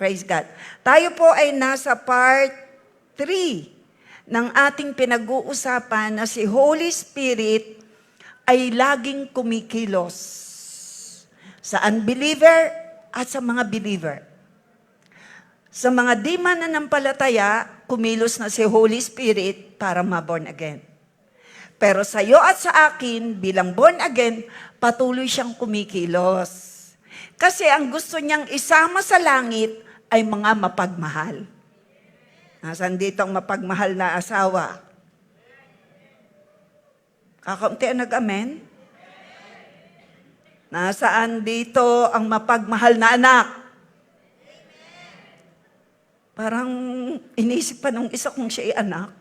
Praise God. Tayo po ay nasa part 3 ng ating pinag-uusapan na si Holy Spirit ay laging kumikilos sa unbeliever at sa mga believer. Sa mga di mananampalataya, kumilos na si Holy Spirit para ma-born again. Pero sa iyo at sa akin, bilang born again, patuloy siyang kumikilos. Kasi ang gusto niyang isama sa langit ay mga mapagmahal. Nasaan dito ang mapagmahal na asawa? Kakaunti ang nag-amen? Nasaan dito ang mapagmahal na anak? Parang inisip pa nung isa kung siya ay anak.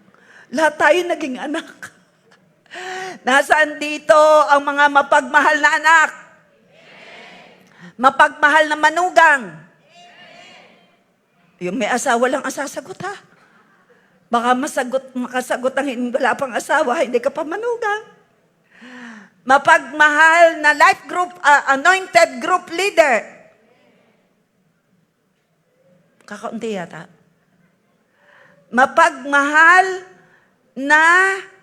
Lahat tayo naging anak. Nasaan dito ang mga mapagmahal na anak? Mapagmahal na manugang. Yung may asawa lang ang sasagot ha. Baka makasagot ang wala pang asawa, hindi ka pa manugang. Mapagmahal na life group, anointed group leader. Kakaunti yata. Mapagmahal na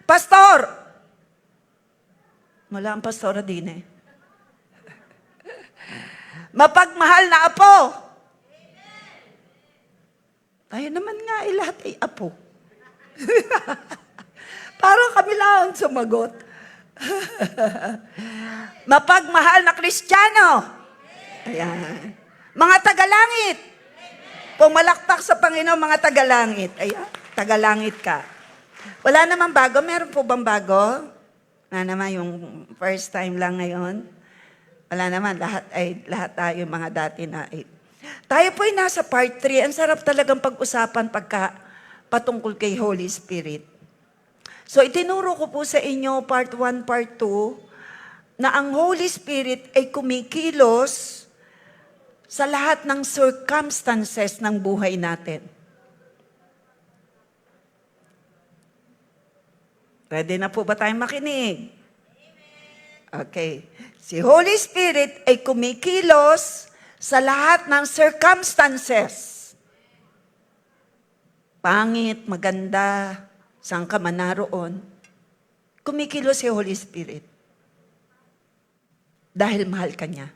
pastor. Wala ang pastora din eh. Mapagmahal na apo. Tayo naman nga lahat ay apo. Parang kami lang sumagot. Mapagmahal na Kristiyano. Ayan. Mga tagalangit. Pumalakpak sa Panginoon, mga tagalangit. Ayan, tagalangit ka. Wala naman bago. Meron po bang bago? Na naman yung first time lang ngayon. Wala naman, lahat tayo mga dati na. Tayo po ay nasa part 3. Ang sarap talagang pag-usapan patungkol kay Holy Spirit. So itinuro ko po sa inyo part 1, part 2, na ang Holy Spirit ay kumikilos sa lahat ng circumstances ng buhay natin. Pwede na po ba tayong makinig? Okay. Si Holy Spirit ay kumikilos sa lahat ng circumstances. Pangit, maganda, saan ka man naroon. Kumikilos si Holy Spirit. Dahil mahal ka niya.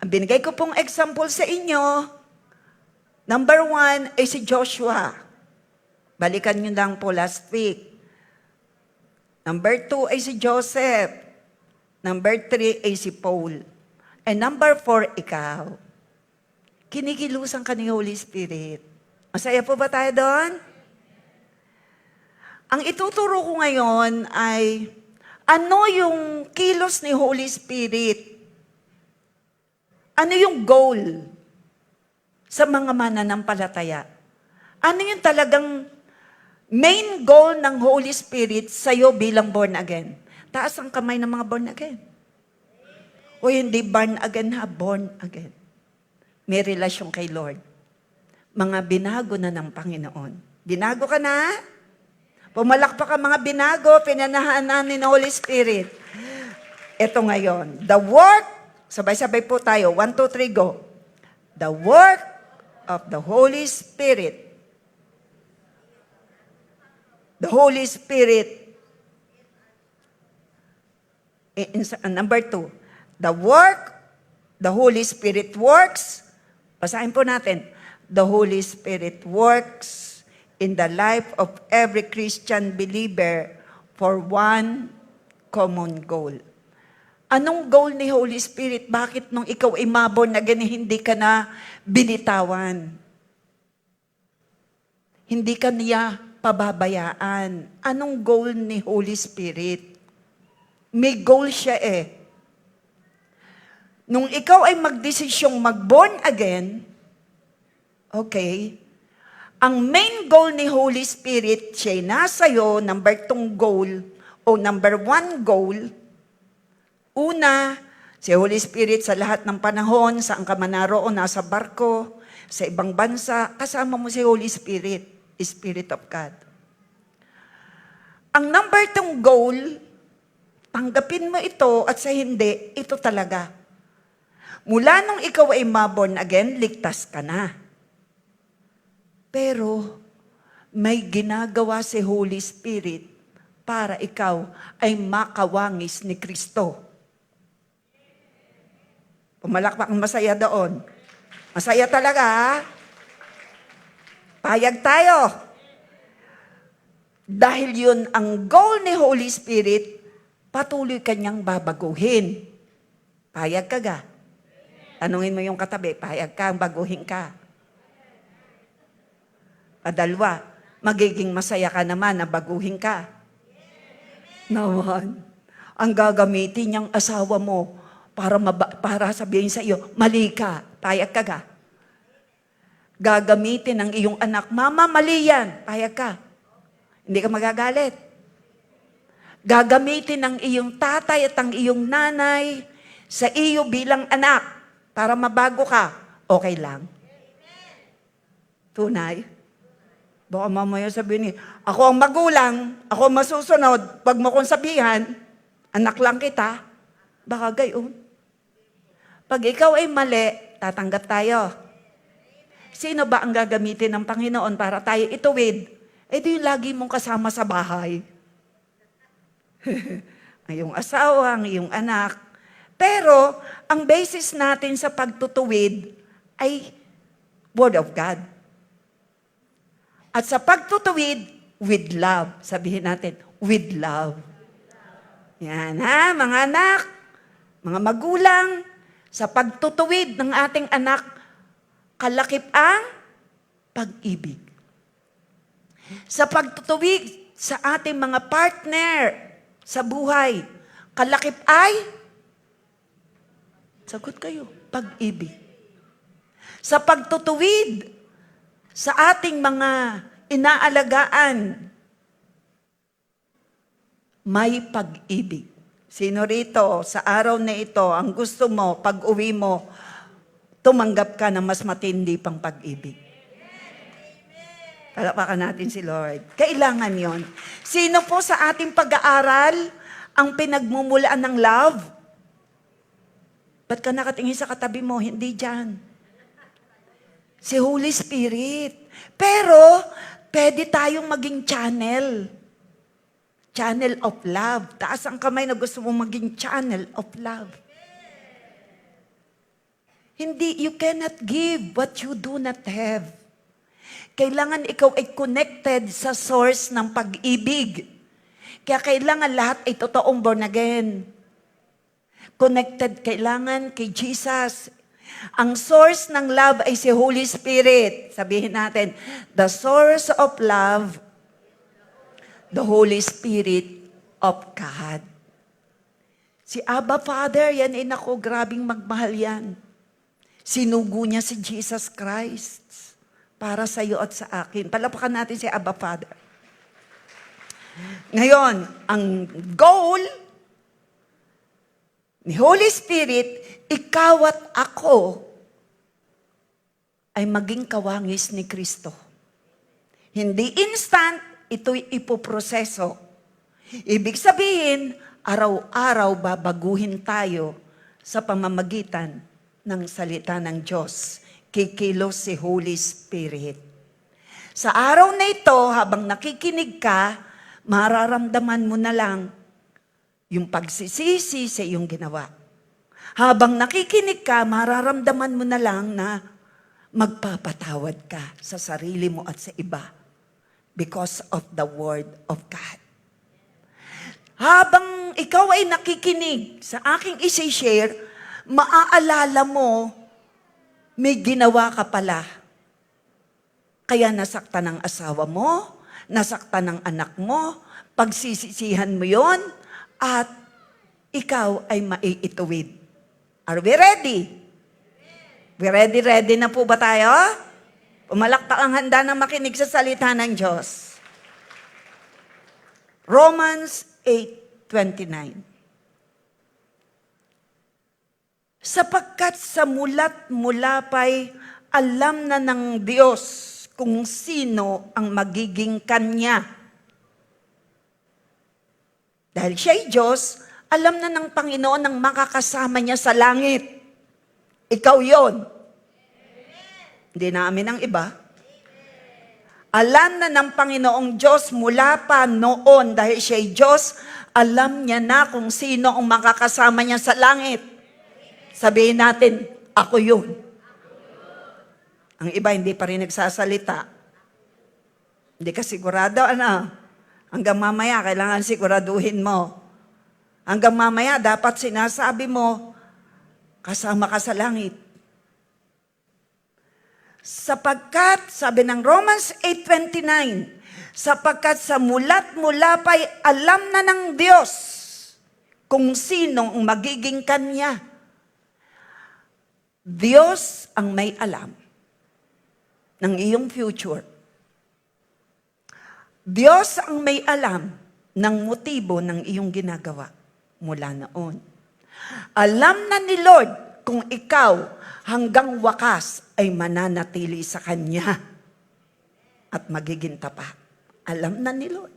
Ang binigay ko pong example sa inyo, number 1 ay si Joshua. Balikan niyo lang po last week. Number 2 ay si Joseph. Number 3 ay si Paul. And number 4, ikaw. Kinikilusan ka ni Holy Spirit. Masaya po ba tayo doon? Ang ituturo ko ngayon ay ano yung kilos ni Holy Spirit? Ano yung goal sa mga mananampalataya? Ano yung talagang main goal ng Holy Spirit sa'yo bilang born again? Taas ang kamay ng mga born again. O hindi born again ha, born again. May relasyon kay Lord. Mga binago na ng Panginoon. Binago ka na? Pumalakpak ka mga binago, pinanahanan ni Holy Spirit. Ito ngayon, the work, sabay-sabay po tayo, 1, 2, 3, go. The work of the Holy Spirit. The Holy Spirit. Number 2, the work, the Holy Spirit works. Basahin po natin. The Holy Spirit works in the life of every Christian believer for one common goal. Anong goal ni Holy Spirit? Bakit nung ikaw ay maborn again, hindi ka na binitawan? Hindi ka niya pababayaan. Anong goal ni Holy Spirit? May goal siya eh. Nung ikaw ay magdesisyong mag-born again, okay, ang main goal ni Holy Spirit, siya nasa iyo, number 2 goal, o number 1 goal, una, si Holy Spirit sa lahat ng panahon, saan ka man naroon, nasa barko, sa ibang bansa, kasama mo si Holy Spirit, Spirit of God. Ang number 2 goal, tanggapin mo ito at sa hindi, ito talaga. Mula nung ikaw ay ma-born again, ligtas ka na. Pero may ginagawa si Holy Spirit para ikaw ay makawangis ni Kristo. Pumalakpak, masaya doon. Masaya talaga, ha? Payag tayo. Dahil yun ang goal ni Holy Spirit, patuloy kanyang babaguhin. Payag ka ga? Tanungin mo yung katabi, payag ka, baguhin ka. Padalwa, magiging masaya ka naman na baguhin ka. Naman, ang gagamitin niyang asawa mo para sabihin sa iyo, mali ka, payag ka ga? Gagamitin ng iyong anak, mama, mali yan, payag ka. Hindi ka magagalit. Gagamitin ng iyong tatay at ang iyong nanay sa iyo bilang anak para mabago ka, okay lang. Tunay. Baka mamaya sabihin niya, ako ang magulang, ako ang masusunod, pag mo kong sabihan, anak lang kita, baka gayon. Pag ikaw ay mali, tatanggap tayo. Sino ba ang gagamitin ng Panginoon para tayo ituwid? Eh di yung lagi mong kasama sa bahay. Ang iyong asawa, ang iyong anak. Pero, ang basis natin sa pagtutuwid ay Word of God. At sa pagtutuwid, with love. Sabihin natin, with love. Yan ha, mga anak, mga magulang, sa pagtutuwid ng ating anak, kalakip ang pag-ibig. Sa pagtutuwid sa ating mga partner sa buhay, kalakip ay, sagot kayo, pag-ibig. Sa pagtutuwid sa ating mga inaalagaan, may pag-ibig. Sino rito sa araw na ito, ang gusto mo, pag-uwi mo, tumanggap ka ng mas matindi pang pag-ibig? Palakpakan natin si Lord. Kailangan yon. Sino po sa ating pag-aaral ang pinagmumulaan ng love? Ba't ka nakatingin sa katabi mo? Hindi dyan. Si Holy Spirit. Pero, pwede tayong maging channel. Channel of love. Taas ang kamay na gusto mong maging channel of love. Hindi, you cannot give what you do not have. Kailangan ikaw ay connected sa source ng pag-ibig. Kaya kailangan lahat ay totoong born again. Connected kailangan kay Jesus. Ang source ng love ay si Holy Spirit. Sabihin natin, the source of love, the Holy Spirit of God. Si Abba Father, yan ay naku, grabing magmahal yan. Sinugo niya si Jesus Christ para sa iyo at sa akin. Palapakan natin si Abba Father. Ngayon, ang goal ni Holy Spirit, ikaw at ako ay maging kawangis ni Kristo. Hindi instant, ito'y ipoproseso. Ibig sabihin, araw-araw babaguhin tayo sa pamamagitan ng salita ng Diyos. Kikilos si Holy Spirit. Sa araw na ito, habang nakikinig ka, mararamdaman mo na lang yung pagsisisi sa iyong ginawa. Habang nakikinig ka, mararamdaman mo na lang na magpapatawad ka sa sarili mo at sa iba because of the Word of God. Habang ikaw ay nakikinig sa aking isi-share, maaalala mo, may ginawa ka pala. Kaya nasaktan ng asawa mo, nasaktan ng anak mo, pagsisisihan mo yon, at ikaw ay maiituwid. Are we ready? We ready? Ready na po ba tayo? Pumalakpak ang handa na makinig sa salita ng Diyos. Romans 8:29. Sapagkat sa mulat mula pa'y alam na ng Diyos kung sino ang magiging Kanya. Dahil siya'y Diyos, alam na ng Panginoon ang makakasama niya sa langit. Ikaw yon. Hindi namin ang iba. Alam na ng Panginoong Diyos mula pa noon dahil siya'y Diyos, alam niya na kung sino ang makakasama niya sa langit. Sabihin natin, ako yun. Ang iba hindi pa rin nagsasalita. Hindi ka sigurado, ano? Hanggang mamaya, kailangan siguraduhin mo. Hanggang mamaya, dapat sinasabi mo, kasama ka sa langit. Sapagkat, sabi ng Romans 8:29, sapagkat sa mula't mula pa'y alam na ng Diyos kung sino ang magiging Kanya. Diyos ang may alam ng iyong future. Diyos ang may alam ng motibo ng iyong ginagawa mula noon. Alam na ni Lord kung ikaw hanggang wakas ay mananatili sa Kanya at magiging tapat. Alam na ni Lord.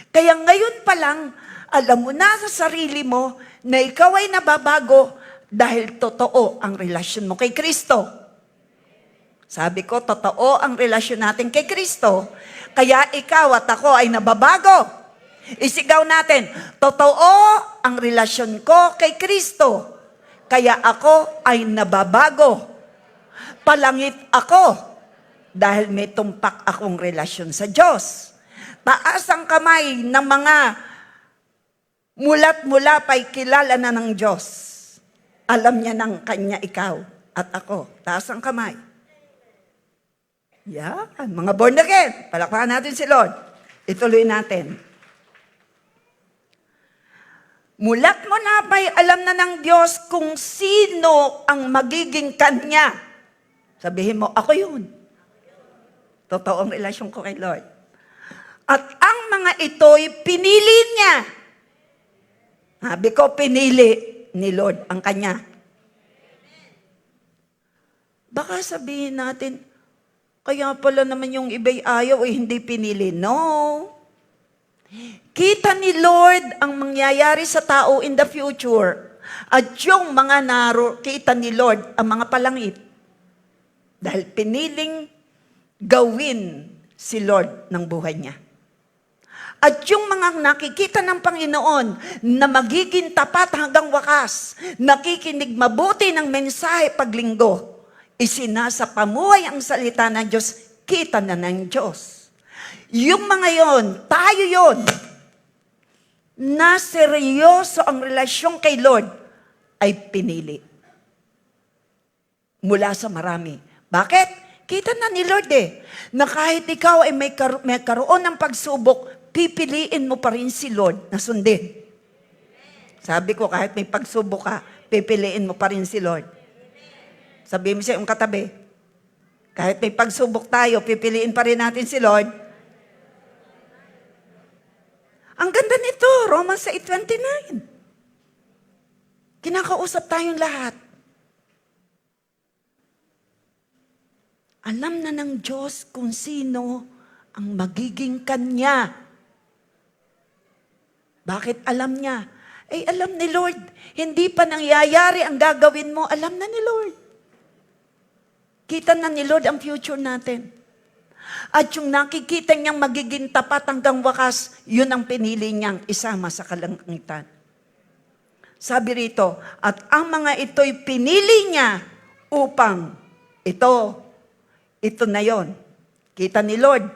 Kaya ngayon pa lang, alam mo na sa sarili mo na ikaw ay nababago dahil totoo ang relasyon mo kay Kristo. Sabi ko, totoo ang relasyon natin kay Kristo. Kaya ikaw at ako ay nababago. Isigaw natin, totoo ang relasyon ko kay Kristo. Kaya ako ay nababago. Palangit ako dahil may tumpak akong relasyon sa Diyos. Taas ang kamay ng mga mulat mula pa'y kilala na ng Diyos. Alam niya ng Kanya ikaw at ako. Taas ang kamay. Yan, mga born again. Palakpakan natin si Lord. Ituloy natin. Mulat mo na ba'y alam na ng Diyos kung sino ang magiging Kanya? Sabihin mo, ako yun. Totoo ang relasyon ko kay Lord. At ang mga ito'y pinili niya. Sabi ko, pinili ni Lord ang Kanya. Baka sabihin natin, kaya pala naman yung iba'y ayaw ay hindi pinili. No. Kita ni Lord ang mangyayari sa tao in the future. At yung mga kita ni Lord ang mga palangit. Dahil piniling gawin si Lord ng buhay niya. At yung mga nakikita ng Panginoon na magiging tapat hanggang wakas, nakikinig mabuti ng mensahe paglinggo, isinasapamuhay ang salita ng Diyos, kita na ng Diyos. Yung mga yon, tayo yon, na seryoso ang relasyon kay Lord, ay pinili. Mula sa marami. Bakit? Kita na ni Lord na kahit ikaw ay may karoon ng pagsubok, pipiliin mo pa rin si Lord na sundin. Sabi ko, kahit may pagsubok ka, pipiliin mo pa rin si Lord. Sabihin mo sa iyong katabi, kahit may pagsubok tayo, pipiliin pa rin natin si Lord. Ang ganda nito, Romans 8:29. Kinakausap tayong lahat. Alam na ng Diyos kung sino ang magiging Kanya. Bakit alam niya? Ay, alam ni Lord. Hindi pa nangyayari ang gagawin mo. Alam na ni Lord. Kita na ni Lord ang future natin. At yung nakikita niyang magiging tapat hanggang wakas, yun ang pinili niyang isama sa kalangitan. Sabi rito, at ang mga ito'y pinili niya upang ito na yon. Kita ni Lord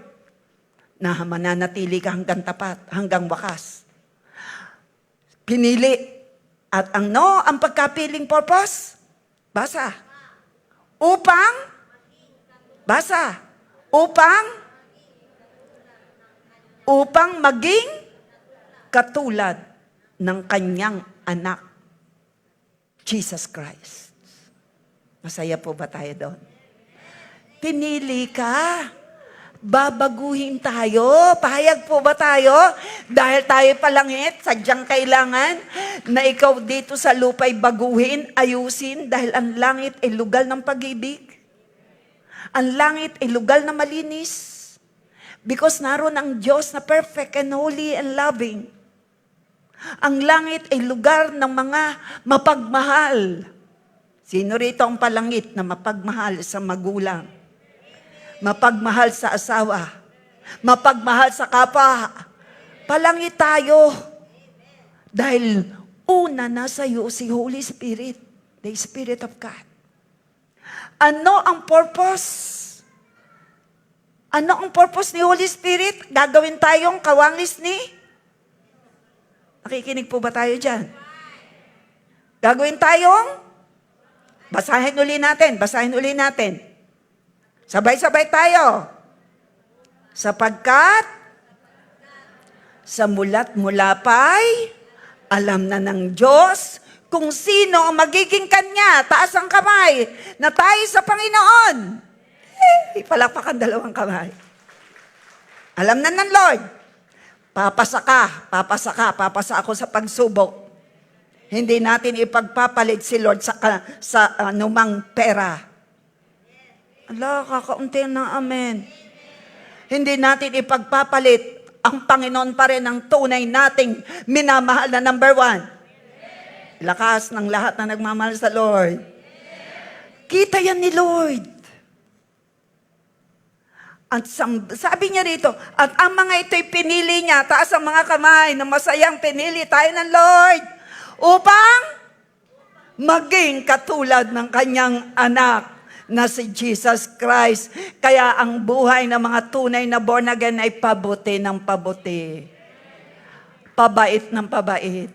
na mananatili ka hanggang tapat, hanggang wakas. Pinili. At ang pagkapiling purpose? Basa. Basa. Upang maging katulad ng kanyang anak, Jesus Christ. Masaya po ba tayo doon? Pinili ka. Babaguhin tayo. Pahayag po ba tayo? Dahil tayo palangit, sadyang kailangan na ikaw dito sa lupa'y baguhin, ayusin, dahil ang langit ay lugar ng pag-ibig. Ang langit ay lugar na malinis. Because naroon ang Diyos na perfect and holy and loving. Ang langit ay lugar ng mga mapagmahal. Sino rito ang palangit na mapagmahal sa magulang? Mapagmahal sa asawa? Mapagmahal sa kapwa? Palangit tayo. Dahil una nasa iyo si Holy Spirit, the Spirit of God. Ano ang purpose? Ano ang purpose ni Holy Spirit? Gagawin tayong kawangis ni? Nakikinig po ba tayo dyan? Gagawin tayong? Basahin uli natin. Sabay-sabay tayo. Sapagkat sa mulat mula pa'y alam na ng Diyos kung sino ang magiging Kanya. Taas ang kamay na tayo sa Panginoon. Palakpakan dalawang kamay. Alam na ng Lord. Papasa ako sa pagsubok. Hindi natin ipagpapalit si Lord sa anumang pera. Allah, kakaunti na amen. Hindi natin ipagpapalit. Ang Panginoon pa rin ang tunay nating minamahal na number 1. Lakas ng lahat na nagmamahal sa Lord. Kita yan ni Lord. At sabi niya rito, at ang mga ito'y pinili niya, taas ang mga kamay na masayang pinili tayo ng Lord upang maging katulad ng kanyang anak na si Jesus Christ. Kaya ang buhay ng mga tunay na born again ay pabuti ng pabuti. Pabait ng pabait.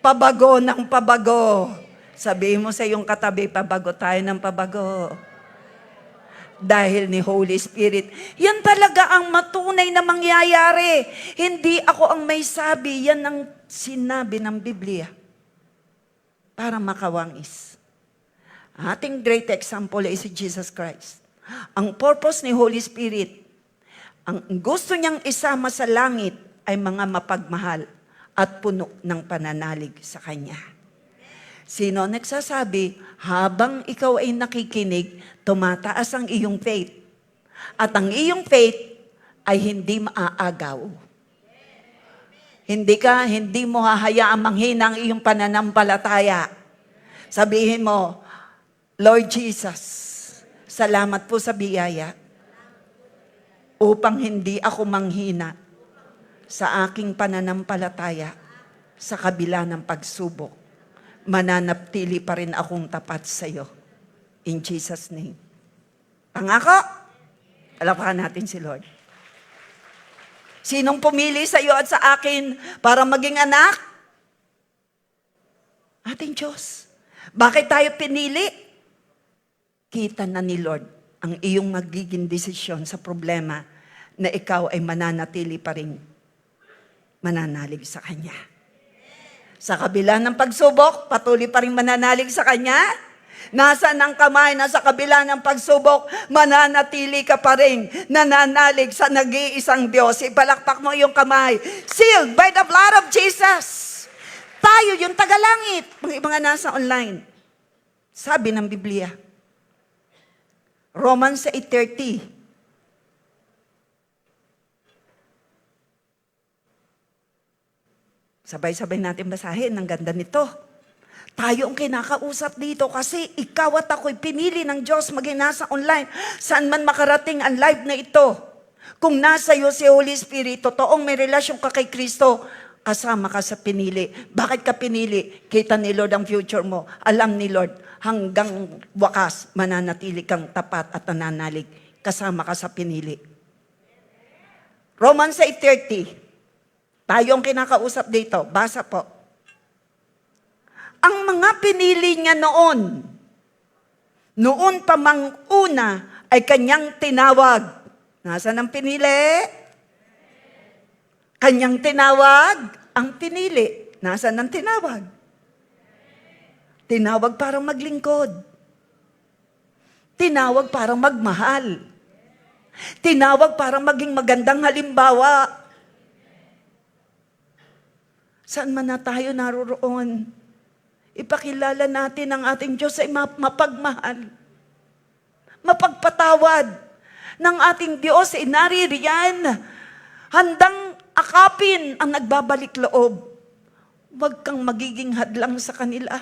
Pabago ng pabago. Sabihin mo sa iyong katabi, pabago tayo ng pabago. Dahil ni Holy Spirit. Yan talaga ang matunay na mangyayari. Hindi ako ang may sabi. Yan ang sinabi ng Biblia. Para makawangis. Ating great example ay si Jesus Christ. Ang purpose ni Holy Spirit, ang gusto niyang isama sa langit ay mga mapagmahal at puno ng pananalig sa Kanya. Sino nagsasabi, habang ikaw ay nakikinig, tumataas ang iyong faith. At ang iyong faith ay hindi maaagaw. Hindi mo hahayaang manghina ang iyong pananampalataya. Sabihin mo, Lord Jesus, salamat po sa biyaya upang hindi ako manghina sa aking pananampalataya sa kabila ng pagsubok. Mananaptili pa rin akong tapat sa iyo. In Jesus' name. Pangako? Palakpakan natin si Lord. Sinong pumili sa iyo at sa akin para maging anak? Ating Diyos. Bakit tayo pinili? Kita na ni Lord ang iyong magiging desisyon sa problema na ikaw ay mananatili pa rin mananalig sa Kanya. Sa kabila ng pagsubok, patuloy pa rin mananalig sa Kanya. Nasaan ang kamay, nasa kabila ng pagsubok, mananatili ka pa rin, nananalig sa nag-iisang Diyos. Ipalakpak mo yung kamay. Sealed by the blood of Jesus. Tayo yung tagalangit. Mga nasa online. Sabi ng Biblia. Romans 8:30. Sabay-sabay natin basahin. Ang ganda nito. Tayo ang kinakausap dito kasi ikaw at ako'y pinili ng Diyos maging nasa online. Saan man makarating ang live na ito. Kung nasa iyo si Holy Spirit, totoong may relasyon ka kay Kristo, kasama ka sa pinili. Bakit ka pinili? Kita ni Lord ang future mo. Alam ni Lord, hanggang wakas, mananatili kang tapat at nananalig. Kasama ka sa pinili. Romans 8:30. Tayo ang kinakausap dito. Basa po. Ang mga pinili niya noon pa mang una ay kanyang tinawag. Nasaan ang pinili? Kanyang tinawag ang pinili. Nasaan ang tinawag? Tinawag para maglingkod. Tinawag para magmahal. Tinawag para maging magandang halimbawa. Saan man na tayo naroroon, ipakilala natin ang ating Diyos ay mapagmahal. Mapagpatawad ng ating Diyos ay naririyan. Handang akapin ang nagbabalik loob. Huwag kang magiging hadlang sa kanila.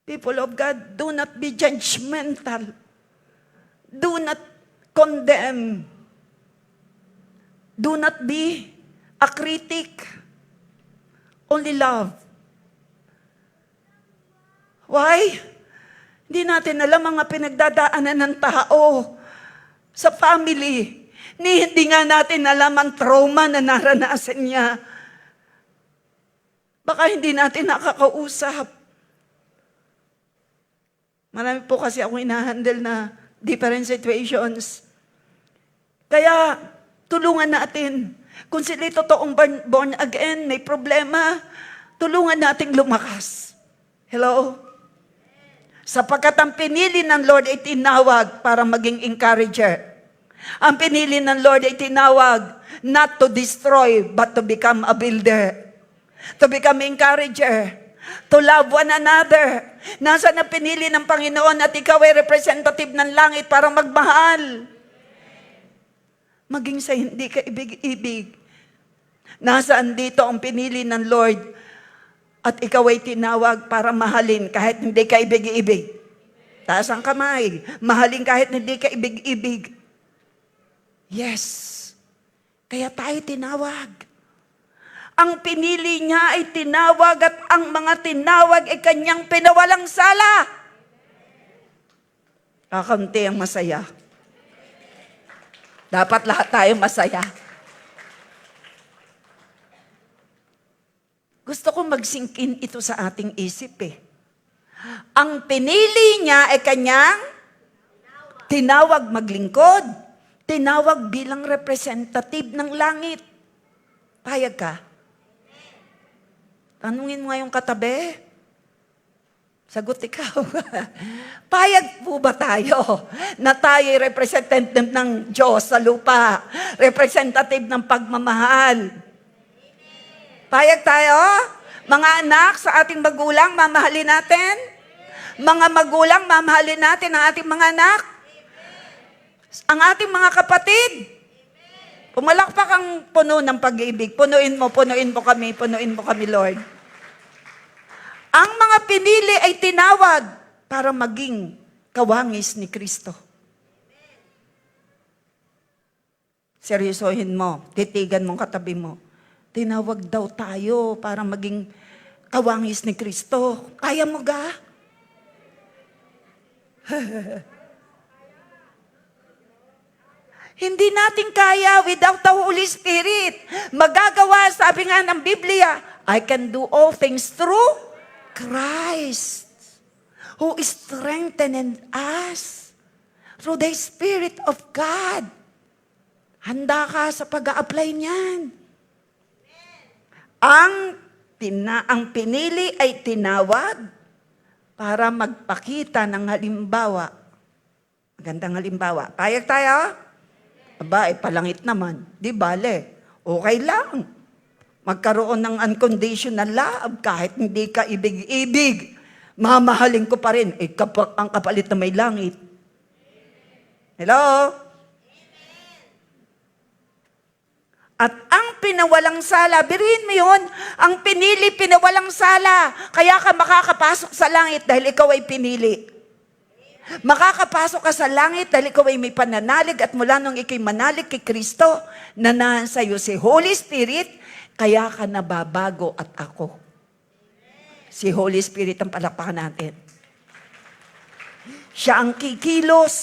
People of God, do not be judgmental. Do not condemn. Do not be a critic. Only love. Why? Hindi natin alam mga pinagdadaanan ng tao sa family. Hindi nga natin alam ang trauma na naranasan niya. Baka hindi natin nakakausap. Marami po kasi ako inahandle na different situations. Kaya, tulungan natin. Kung sila totoong born again, may problema, tulungan nating lumakas. Hello? Sapagkat ang pinili ng Lord ay tinawag para maging encourager. Ang pinili ng Lord ay tinawag not to destroy, but to become a builder. To become encourager. To love one another. Nasaan ang pinili ng Panginoon at ikaw ay representative ng langit para magmahal? Maging sa hindi ka ibig-ibig. Nasaan dito ang pinili ng Lord at ikaw ay tinawag para mahalin kahit hindi ka ibig-ibig? Taas ang kamay. Mahalin kahit hindi ka ibig-ibig. Yes. Kaya tayo tinawag. Ang pinili niya ay tinawag at ang mga tinawag ay kanyang pinawalang sala. Kakunti ang masaya. Dapat lahat tayo masaya. Gusto ko mag-sink-in ito sa ating isip eh. Ang pinili niya ay kanyang tinawag maglingkod. Tinawag bilang representative ng langit. Payag ka? Tanungin mo nga yung katabi. Sagot ikaw. Payag po ba tayo na tayo representative ng Diyos sa lupa? Representative ng pagmamahal? Payag tayo? Mga anak sa ating magulang, mamahalin natin? Mga magulang, mamahalin natin ang ating mga anak? Ang ating mga kapatid? Pumalakpak ang puno ng pag-ibig. Punuin mo kami, Lord. Ang mga pinili ay tinawag para maging kawangis ni Kristo. Seryosohin mo, titigan mong katabi mo. Tinawag daw tayo para maging kawangis ni Kristo. Kaya mo ga? Hindi natin kaya without the Holy Spirit. Magagawa, sabi nga ng Biblia, I can do all things through Christ, who is strengthening us through the Spirit of God. Handa ka sa pag-a-apply niyan. Ang pinili ay tinawag para magpakita ng halimbawa. Magandang halimbawa. Payag tayo? Aba, palangit naman. Di bale. Okay lang. Magkaroon ng unconditional love kahit hindi ka ibig-ibig. Mamahalin ko pa rin. Ang kapalit na may langit. Hello? At ang pinawalang sala, birihin mo yun, ang pinili, pinawalang sala. Kaya ka makakapasok sa langit dahil ikaw ay pinili. Makakapasok ka sa langit dahil ikaw ay may pananalig at mula nung ikay manalig kay Kristo, nanahan sa iyo si Holy Spirit, kaya ka nababago at ako. Si Holy Spirit ang palakpakan natin. Siya ang kikilos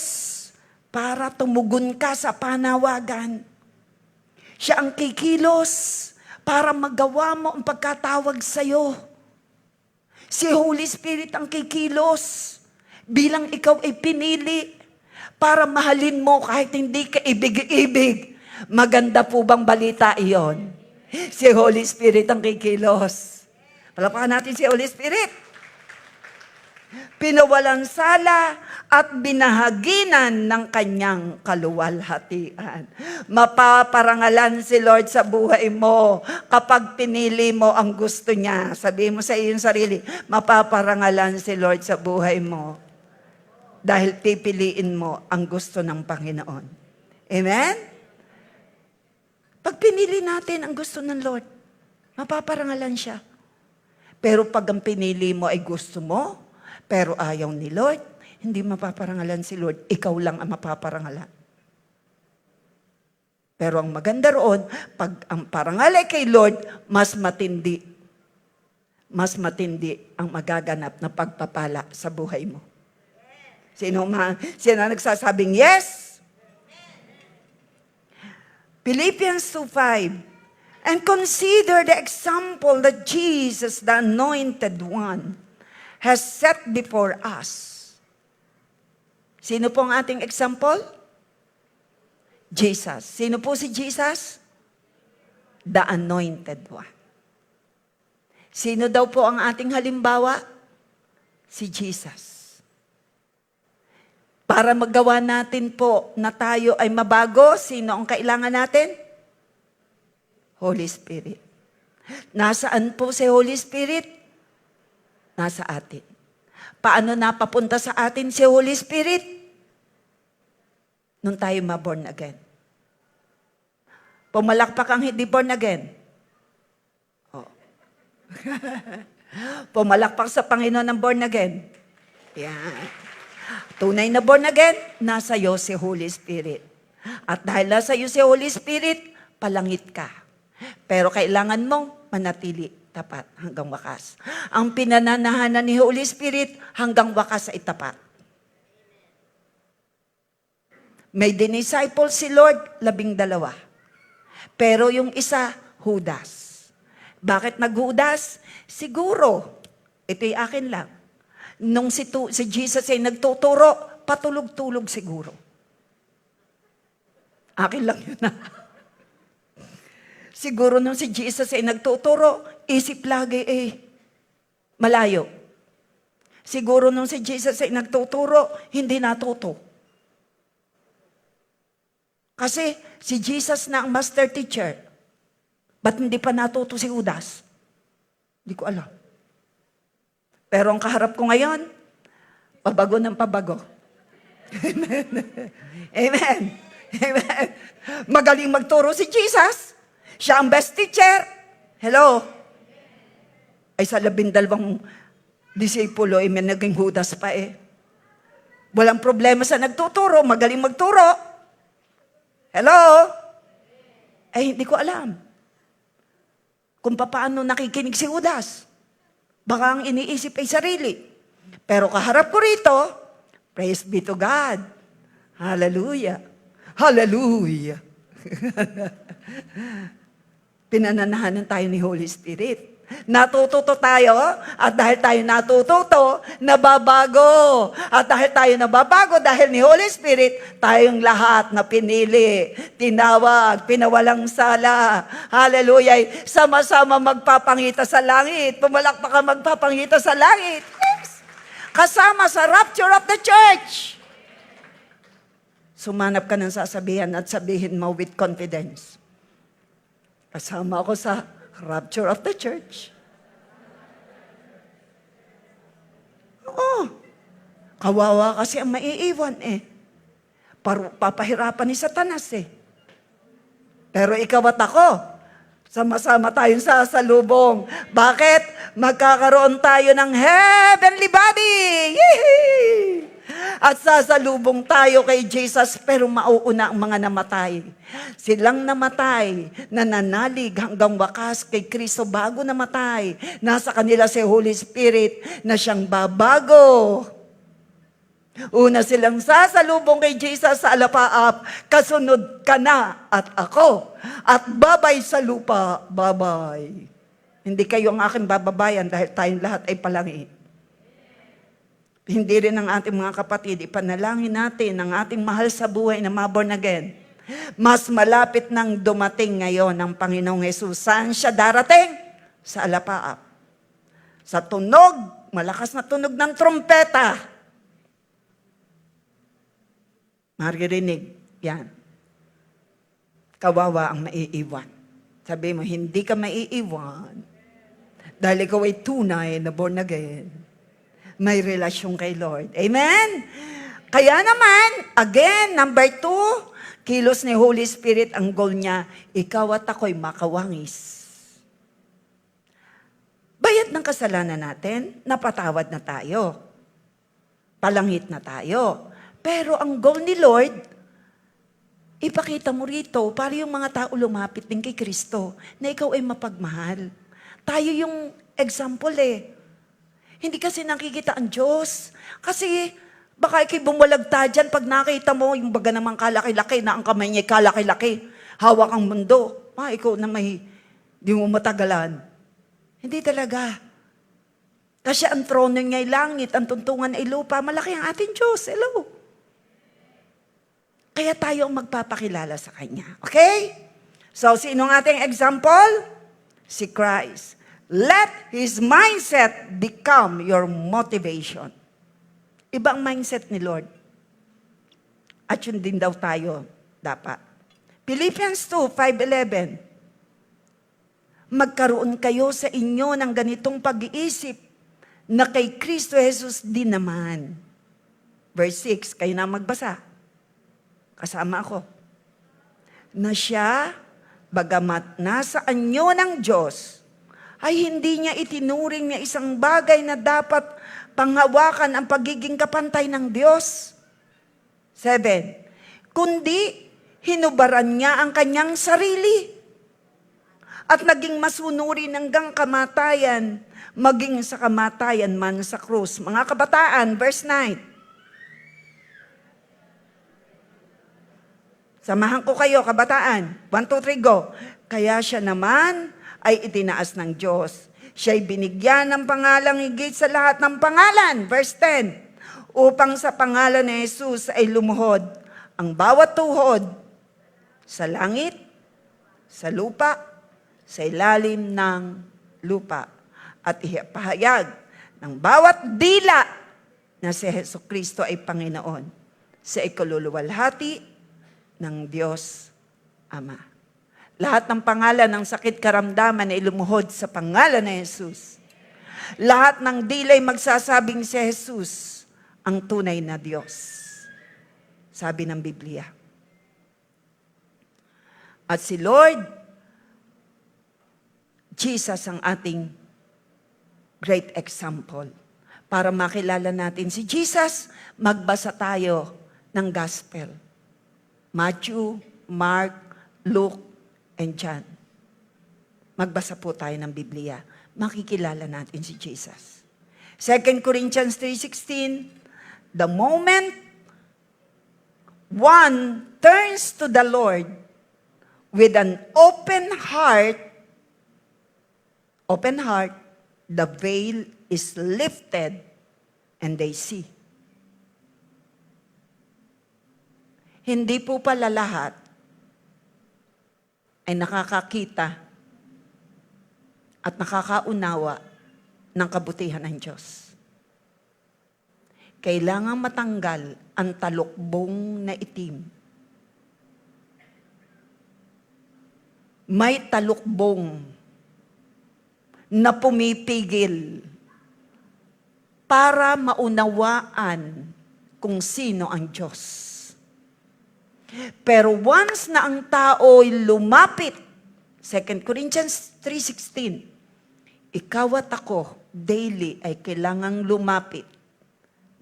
para tumugon ka sa panawagan. Siya ang kikilos para magawa mo ang pagkatawag sa iyo. Si Holy Spirit ang kikilos bilang ikaw ay pinili para mahalin mo kahit hindi ka ibig-ibig. Maganda po bang balita iyon? Si Holy Spirit ang kikilos. Palakpakan natin si Holy Spirit. Pinawalang sala at binahaginan ng kanyang kaluwalhatian. Mapaparangalan si Lord sa buhay mo kapag pinili mo ang gusto niya. Sabihin mo sa iyong sarili, mapaparangalan si Lord sa buhay mo. Dahil pipiliin mo ang gusto ng Panginoon. Amen? Pag pinili natin ang gusto ng Lord, mapaparangalan siya. Pero pag ang pinili mo ay gusto mo, Pero ayaw ni Lord, hindi mapaparangalan si Lord. Ikaw lang ang mapaparangalan. Pero ang maganda roon, pag ang parangal ay kay Lord, mas matindi ang magaganap na pagpapala sa buhay mo. Sino nagsasabing yes? Philippians 2:5. And consider the example that Jesus, the Anointed One, has set before us. Sino po ang ating example? Jesus. Sino po si Jesus? The Anointed One. Sino daw po ang ating halimbawa? Si Jesus. Para magawa natin po na tayo ay mabago, sino ang kailangan natin? Holy Spirit. Nasaan po si Holy Spirit? Nasa atin. Paano napapunta sa atin si Holy Spirit? Nung tayo ma-born again. Pumalakpak ang hindi born again. Oh. Pumalakpak sa Panginoon ng born again. Yan. Tunay na born again, nasa iyo si Holy Spirit. At dahil nasa iyo si Holy Spirit, palangit ka. Pero kailangan mong manatili tapat hanggang wakas. Ang pinananahanan ni Holy Spirit hanggang wakas sa itapat. May disciple si Lord, 12. Pero yung isa, Judas. Bakit nag-Judas? Siguro, ito'y akin lang. Nung si Jesus ay nagtuturo, patulog-tulog siguro. Akin lang yun na. Siguro nung si Jesus ay nagtuturo, isip lagi malayo. Siguro nung si Jesus ay nagtuturo, hindi natuto. Kasi si Jesus na ang master teacher. Ba't hindi pa natuto si Judas? Hindi ko alam. Pero ang kaharap ko ngayon, pabago ng pabago. Amen. Amen. Amen. Magaling magturo si Jesus. Siya ang best teacher. Hello? Ay sa 12 disipulo, may naging Judas pa Walang problema sa nagtuturo, magaling magturo. Hello? Ay hindi ko alam. Kung paano nakikinig si Judas. Baka ang iniisip ay sarili. Pero kaharap ko rito, praise be to God. Hallelujah. Hallelujah. Pinananahanan tayo ni Holy Spirit. Natututo tayo, at dahil tayo natututo, nababago. At dahil tayo nababago, dahil ni Holy Spirit, tayong lahat na pinili, tinawag, pinawalang sala. Hallelujah. Sama-sama magpapangita sa langit. Pumalakpak ka magpapangita sa langit. Yes. Kasama sa rapture of the church. Sumanap ka ng sasabihan at sabihin mo with confidence. Kasama ako sa rapture of the church. Oo. Kawawa kasi ang maiiwan Papahirapan ni Satanas Pero ikaw at ako, sama-sama tayong sasalubong. Bakit? Magkakaroon tayo ng heavenly body. Yee! At sasalubong tayo kay Jesus, pero mauuna ang mga namatay. Silang namatay, nananalig hanggang wakas kay Kristo bago namatay. Nasa kanila si Holy Spirit na siyang babago. Una silang sasalubong kay Jesus sa alapaap, kasunod ka na at ako. At babay sa lupa, babay. Hindi kayo ang aking bababayan dahil tayong lahat ay palangi. Hindi rin ang ating mga kapatid, ipanalangin natin ang ating mahal sa buhay na ma-born again. Mas malapit nang dumating ngayon ang Panginoong Hesus. Saan siya darating? Sa alapaap. Sa tunog, malakas na tunog ng trompeta. Maririnig, yan. Kawawa ang maiiwan. Sabi mo, hindi ka maiiwan. Dahil ikaw ay tunay na born again. May relasyon kay Lord. Amen? Kaya naman, again, number 2, kilos ni Holy Spirit, ang goal niya, ikaw at ako'y makawangis. Bayad ng kasalanan natin, napatawad na tayo. palangit na tayo. Pero ang goal ni Lord, ipakita mo rito para yung mga tao lumapit din kay Kristo na ikaw ay mapagmahal. Tayo yung example eh. Hindi kasi nakikita ang Diyos. Kasi baka ikay bumulagta dyan pag nakita mo yung baga namang kalaki-laki na ang kamay niya kalaki-laki. Hawak ang mundo. Ikaw na di mo matagalan. Hindi talaga. Kasi ang trono niya ay langit, ang tuntungan ay lupa. Malaki ang ating Diyos. Hello. Kaya tayo ang magpapakilala sa Kanya. Okay? So, sino ang ating example? Si Christ. Let His mindset become your motivation. Ibang mindset ni Lord. At yun din daw tayo dapat. Philippians 2:5-11. Magkaroon kayo sa inyo ng ganitong pag-iisip na kay Kristo Jesus din naman. Verse 6, kayo na magbasa. Kasama ako. Na siya, bagamat nasa anyo ng Diyos, ay hindi niya itinuring na isang bagay na dapat panghawakan ang pagiging kapantay ng Diyos. 7. Kundi, hinubaran niya ang kanyang sarili at naging masunurin hanggang kamatayan, maging sa kamatayan man sa krus. Mga kabataan, verse 9. Samahan ko kayo, kabataan. 1, 2, 3, go. Kaya siya naman ay itinaas ng Diyos. Siya'y binigyan ng pangalang higit sa lahat ng pangalan. Verse 10. Upang sa pangalan ni Jesus ay lumuhod ang bawat tuhod sa langit, sa lupa, sa ilalim ng lupa. At ipahayag ng bawat dila na si Jesucristo ay Panginoon sa ikaluluwalhati ng Diyos Ama. Lahat ng pangalan ng sakit karamdaman ay lumuhod sa pangalan ni Jesus. Lahat ng dilay magsasabing si Jesus ang tunay na Diyos. Sabi ng Biblia. At si Lord Jesus ang ating great example. Para makilala natin si Jesus, magbasa tayo ng gospel. Matthew, Mark, Luke, and John. Magbasa po tayo ng Biblia. Makikilala natin si Jesus. 2 Corinthians 3:16, the moment one turns to the Lord with an open heart, the veil is lifted and they see. Hindi po pala lahat ay nakakakita at nakakaunawa ng kabutihan ng Diyos. Kailangan matanggal ang talukbong na itim. May talukbong na pumipigil para maunawaan kung sino ang Diyos. Pero once na ang tao ay lumapit, 2 Corinthians 3:16, ikaw at ako daily ay kailangang lumapit,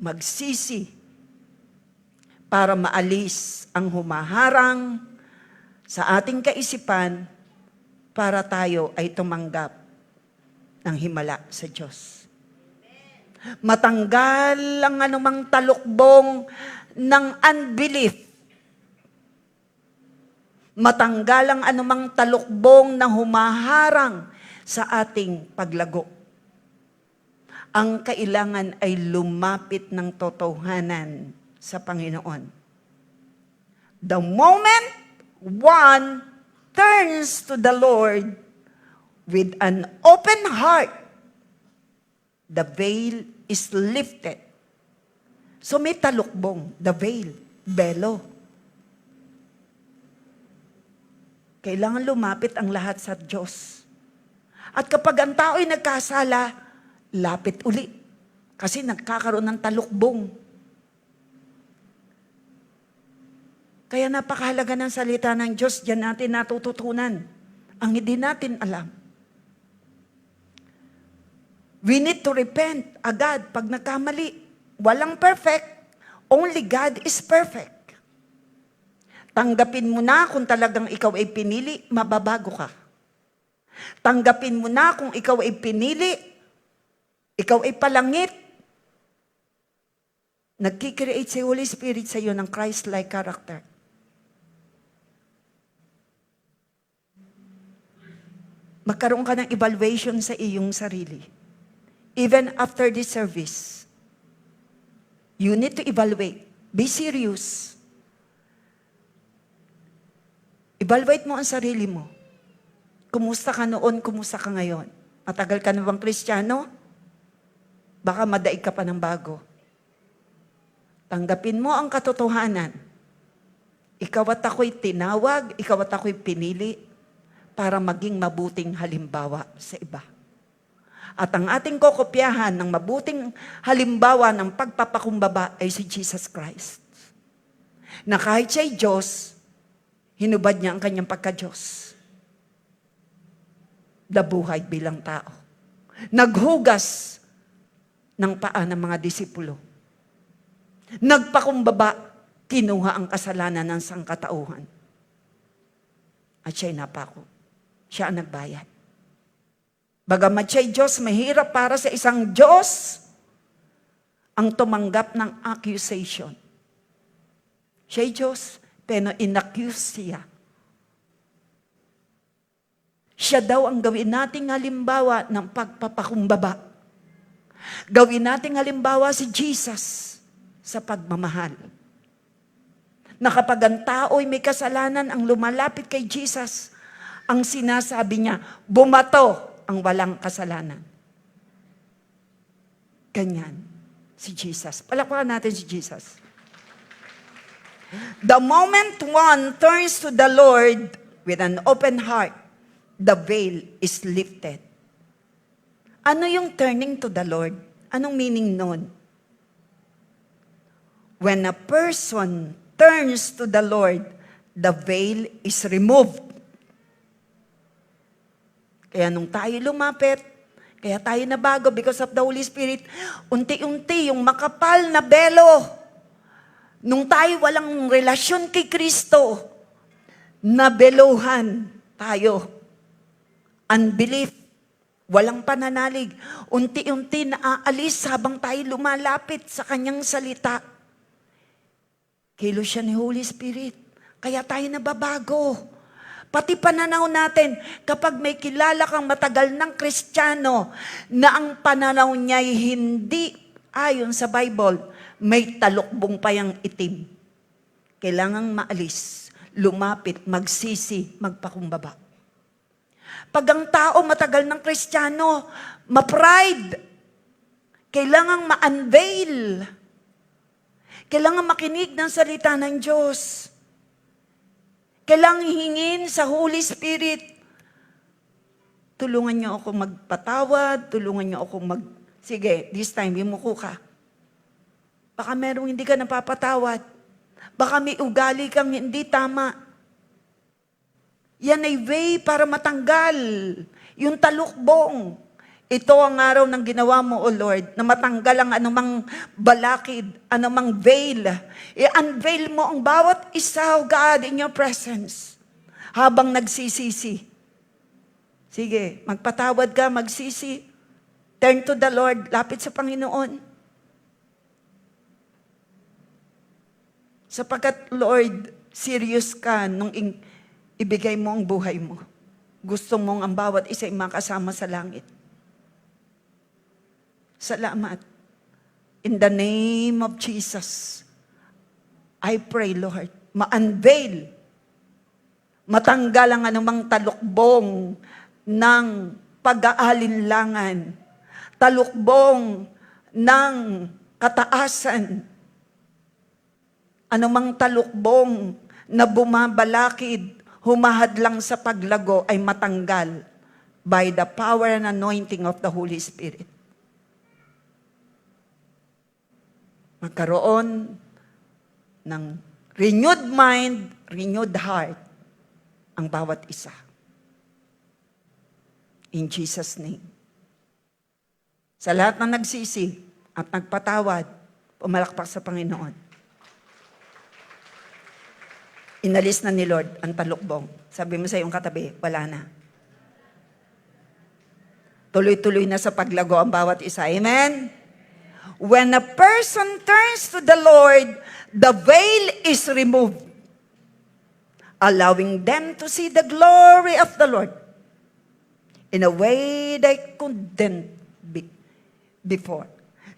magsisi, para maalis ang humaharang sa ating kaisipan para tayo ay tumanggap ng himala sa Diyos. Matanggal ang anumang talukbong ng unbelief. Matanggal ang anumang talukbong na humaharang sa ating paglago. Ang kailangan ay lumapit ng totohanan sa Panginoon. The moment one turns to the Lord with an open heart, the veil is lifted. So may talukbong, the veil, belo. Kailangan lumapit ang lahat sa Diyos. At kapag ang tao ay nagkasala, lapit uli. Kasi nagkakaroon ng talukbong. Kaya napakahalaga ng salita ng Diyos, diyan natin natututunan ang hindi natin alam. We need to repent agad pag nagkamali. walang perfect. Only God is perfect. Tanggapin mo na kung talagang ikaw ay pinili, mababago ka. Tanggapin mo na kung ikaw ay pinili, ikaw ay palangit. Nagkikreate si Holy Spirit sa iyo ng Christ-like character. Magkaroon ka ng evaluation sa iyong sarili. Even after this service, you need to evaluate. Be serious. Evaluate mo ang sarili mo. Kumusta ka noon, kumusta ka ngayon? Matagal ka na bang Kristiyano? Baka madaig ka pa ng bago. Tanggapin mo ang katotohanan. Ikaw at ako'y tinawag, ikaw at ako'y pinili para maging mabuting halimbawa sa iba. At ang ating kokopyahan ng mabuting halimbawa ng pagpapakumbaba ay si Jesus Christ. Na kahit siya'y Diyos, hinubad niya ang kanyang pagka-Diyos. Nabuhay bilang tao. Naghugas ng paa ng mga disipulo. Nagpakumbaba, kinuha ang kasalanan ng sangkatauhan. At siya'y napako. Siya ang nagbayad. Bagamat siya'y Diyos, mahirap para sa isang Diyos ang tumanggap ng accusation. Siya'y Diyos, pero inaccuse siya. Siya daw ang gawin nating halimbawa ng pagpapakumbaba. Gawin nating halimbawa si Jesus sa pagmamahal. Na kapag ang tao'y may kasalanan ang lumalapit kay Jesus, ang sinasabi niya, bumato ang walang kasalanan. Ganyan si Jesus. Palakpakan natin si Jesus. The moment one turns to the Lord with an open heart, the veil is lifted. Ano yung turning to the Lord? Anong meaning nun? When a person turns to the Lord, the veil is removed. Kaya nung tayo lumapit, kaya tayo nabago because of the Holy Spirit, unti-unti yung makapal na belo, nung tayo walang relasyon kay Kristo, nabeluhan tayo. Unbelief, walang pananalig, unti-unti naaalis habang tayo lumalapit sa kanyang salita. Kilos siya ni Holy Spirit. Kaya tayo nababago. Pati pananaw natin, kapag may kilala kang matagal ng Kristiyano, na ang pananaw niya'y hindi ayon sa Bible, may talukbong pa yang itim. Kailangang maalis, lumapit, magsisi, magpakumbaba. Pag ang tao matagal ng Kristiyano, ma-pride, kailangang ma-unveil. Kailangan makinig ng salita ng Diyos. Kailangan hingin sa Holy Spirit. Tulungan niyo ako magpatawad, tulungan niyo ako sige, this time, yumuko ka. Baka merong hindi ka napapatawad. Baka may ugali kang hindi tama. Yan ay way para matanggal yung talukbong. Ito ang araw ng ginawa mo, O Lord, na matanggal ang anumang balakid, anumang veil. I-unveil mo ang bawat isa, O God, in your presence. Habang nagsisisi. Sige, magpatawad ka, magsisi. Turn to the Lord, lapit sa Panginoon. Sapagkat, Lord, serious ka nung ibigay mo ang buhay mo. Gusto mong ang bawat isa ay makasama sa langit. Salamat. In the name of Jesus, I pray, Lord, ma-unveil, matanggal ang anumang talukbong ng pag-aalinlangan, talukbong ng kataasan, anumang talukbong na bumabalakid, humahadlang sa paglago ay matanggal by the power and anointing of the Holy Spirit. Magkaroon ng renewed mind, renewed heart ang bawat isa. In Jesus' name. Sa lahat ng nagsisi at nagpatawad, Pumalakpak sa Panginoon. Inalis na ni Lord ang talukbong. Sabi mo sa iyong katabi, wala na. Tuloy-tuloy na sa paglago ang bawat isa. Amen? When a person turns to the Lord, the veil is removed, allowing them to see the glory of the Lord in a way they couldn't before.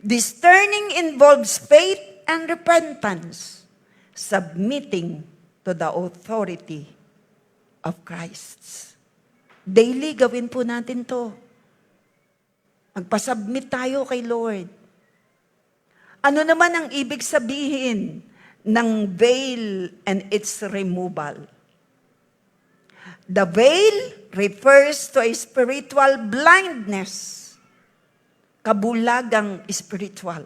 This turning involves faith and repentance, submitting to the authority of Christ. Daily gawin po natin to. Magpasubmit tayo kay Lord. Ano naman ang ibig sabihin ng veil and its removal? The veil refers to a spiritual blindness, kabulagang spiritual,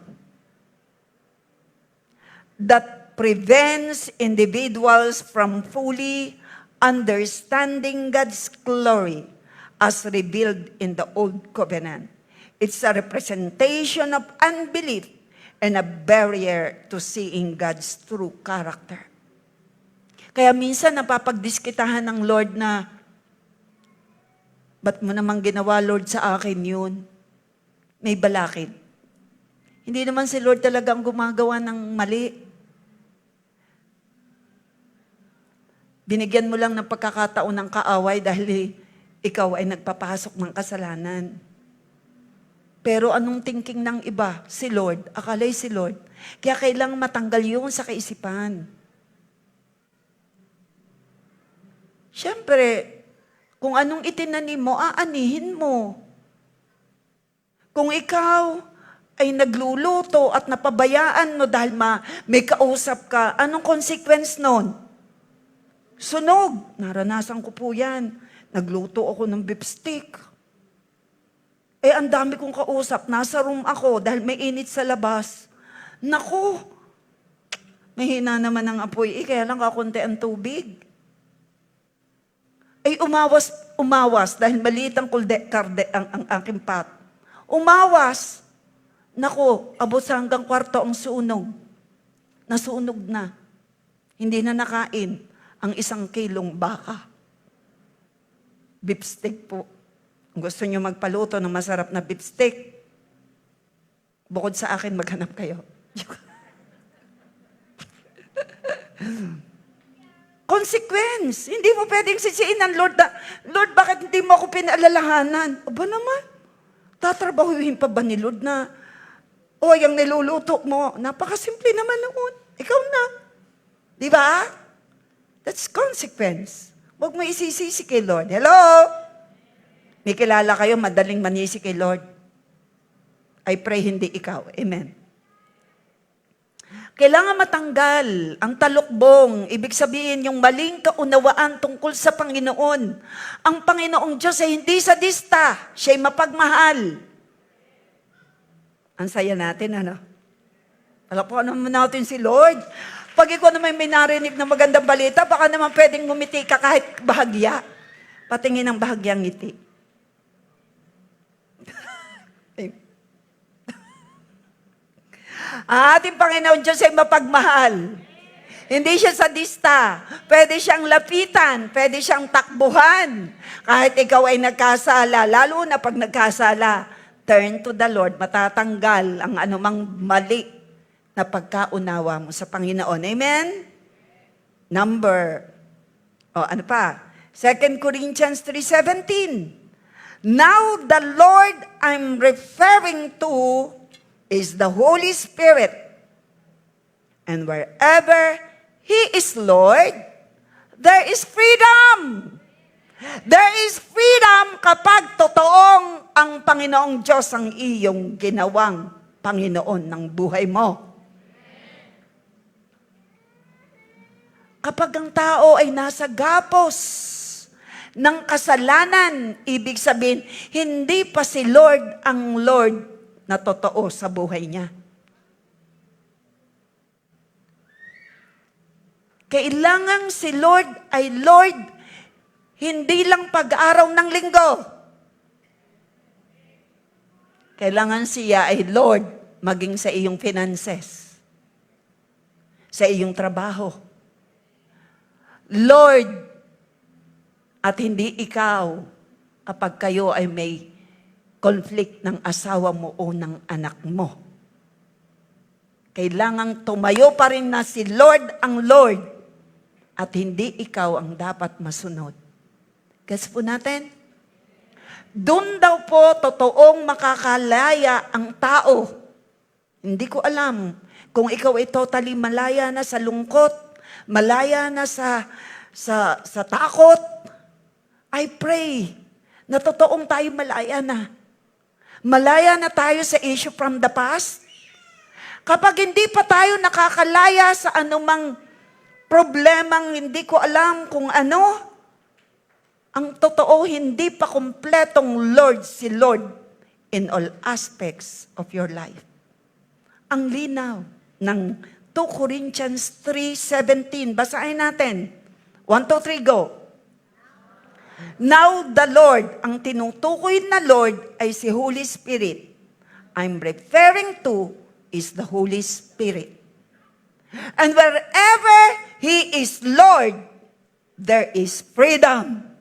that prevents individuals from fully understanding God's glory as revealed in the Old Covenant. It's a representation of unbelief and a barrier to seeing God's true character. Kaya minsan napapagdiskitahan ng Lord na, ba't mo naman ginawa, Lord, sa akin yun? May balakid. Hindi naman si Lord talagang gumagawa ng mali. Binigyan mo lang ng pagkakataon ng kaaway dahil ikaw ay nagpapasok ng kasalanan. Pero anong thinking ng iba? Si Lord. Akala'y si Lord. Kaya kailangang matanggal yun sa kaisipan. Siyempre, kung anong itinanim mo, aanihin mo. Kung ikaw ay nagluluto at napabayaan mo dahil may kausap ka, anong consequence nun? Sunog. Naranasan ko po yan. Nagluto ako ng beef steak. Ang dami kong kausap. Nasa room ako dahil may init sa labas. Naku, mahina naman ang apoy. Kaya lang kakunti ang tubig. Umawas dahil maliit ang ang aking pot. Umawas. Naku, abot sa hanggang kwarto ang sunog. Nasunog na. Hindi na nakain ang 1 kilong baka. Beef steak po. Kung gusto nyo magpaluto ng masarap na beef steak, bukod sa akin, maghanap kayo. Consequence. Hindi mo pwedeng sisiin ng Lord na, Lord, bakit hindi mo ako pinaalalahanan? Aba naman, tatrabahuhin pa ba ni Lord na, yung niluluto mo, napakasimple naman noon. Ikaw na. Di ba? That's consequence. Huwag mo isisisi kay Lord. Hello? May kilala kayo, madaling manisi kay Lord. I pray hindi ikaw. Amen. Kailangan matanggal ang talukbong. Ibig sabihin, yung maling kaunawaan tungkol sa Panginoon. Ang Panginoong Diyos ay hindi sadista. Siya'y mapagmahal. Ang saya natin, ano? Palakpakan naman natin si Lord. Pag ikaw naman may narinig na magandang balita, baka naman pwedeng ngumiti ka kahit bahagya. Patingin ang bahagyang ngiti. Ating Panginoon Diyos ay mapagmahal. Hindi siya sadista. Pwede siyang lapitan. Pwede siyang takbuhan. Kahit ikaw ay nagkasala, lalo na pag nagkasala, turn to the Lord. Matatanggal ang anumang mali na pagkaunawa mo sa Panginoon. Amen? Ano pa? 2 Corinthians 3:17. Now the Lord I'm referring to is the Holy Spirit. And wherever He is Lord, there is freedom. There is freedom kapag totoong ang Panginoong Diyos ang iyong ginawang Panginoon ng buhay mo. Kapag ang tao ay nasa gapos ng kasalanan, ibig sabihin, hindi pa si Lord ang Lord na totoo sa buhay niya. Kailangan si Lord ay Lord, hindi lang pag-araw ng linggo. Kailangan siya ay Lord maging sa iyong finances. sa iyong trabaho. Lord, at hindi ikaw kapag kayo ay may conflict ng asawa mo o ng anak mo. Kailangang tumayo pa rin na si Lord ang Lord at hindi ikaw ang dapat masunod. Gets po natin? Doon daw po totoong makakalaya ang tao. Hindi ko alam kung ikaw ay totally malaya na sa lungkot, malaya na sa takot. I pray na totoong tayo malaya na. Malaya na tayo sa issue from the past. Kapag hindi pa tayo nakakalaya sa anumang problemang hindi ko alam kung ano, ang totoo, hindi pa kumpletong Lord si Lord in all aspects of your life. Ang linaw ng 2 Corinthians 3:17. Basahin natin. 1, 2, 3, go. Now the Lord, ang tinutukoy na Lord ay si Holy Spirit. I'm referring to is the Holy Spirit. And wherever He is Lord, there is freedom.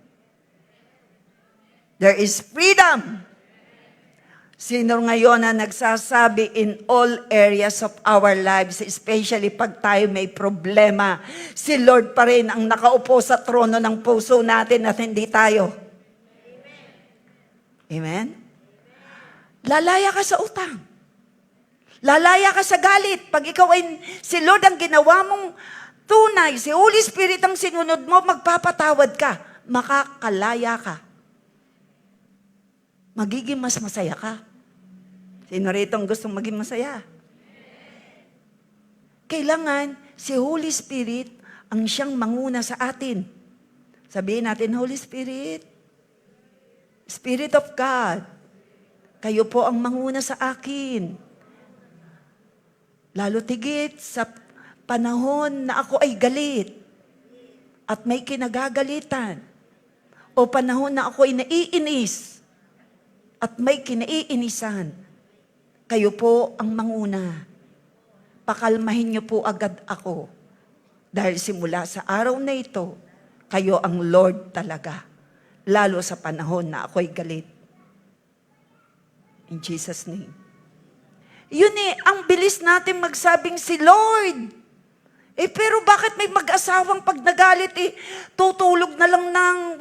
There is freedom. Sino ngayon na nagsasabi in all areas of our lives, especially pag tayo may problema, si Lord pa rin ang nakaupo sa trono ng puso natin at hindi tayo. Amen? Lalaya ka sa utang. Lalaya ka sa galit. Pag ikaw ay, si Lord ang ginawa mong tunay, si Holy Spirit ang sinunod mo, magpapatawad ka. Makakalaya ka. Magiging mas masaya ka. Sino rito ang gustong maging masaya? Kailangan si Holy Spirit ang siyang manguna sa atin. Sabihin natin, Holy Spirit, Spirit of God, kayo po ang manguna sa akin. Lalo tigit sa panahon na ako ay galit at may kinagagalitan o panahon na ako ay naiinis at may kinaiinisan, kayo po ang manguna. Pakalmahin niyo po agad ako. Dahil simula sa araw na ito, kayo ang Lord talaga. Lalo sa panahon na ako'y galit. In Jesus' name. Yun ang bilis natin magsabing si Lord. Pero bakit may mag-asawang pag nagalit, tutulog na lang ng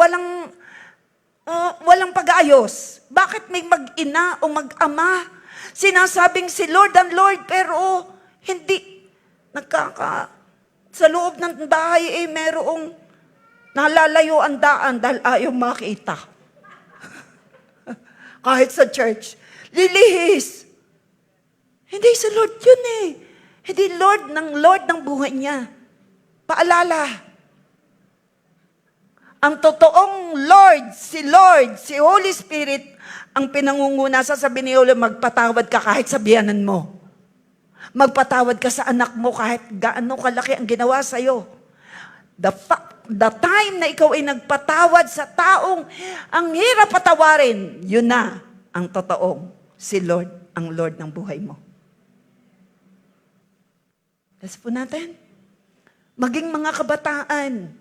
walang pag-aayos? Bakit may mag-ina o mag-ama sinasabing si Lord ang Lord, pero hindi sa loob ng bahay merong nalalayo ang daan dahil ayaw makita. Kahit sa church, lilihis. Hindi sa Lord yun Hindi Lord ng buhay niya. Paalala. Ang totoong Lord, si Holy Spirit, ang pinangunguna. Sasabihin ni Holy, magpatawad ka kahit sabihanan mo. Magpatawad ka sa anak mo kahit gaano kalaki ang ginawa sa'yo. The time na ikaw ay nagpatawad sa taong ang hirap patawarin, yun na ang totoong si Lord, ang Lord ng buhay mo. Let's po natin. Maging mga kabataan,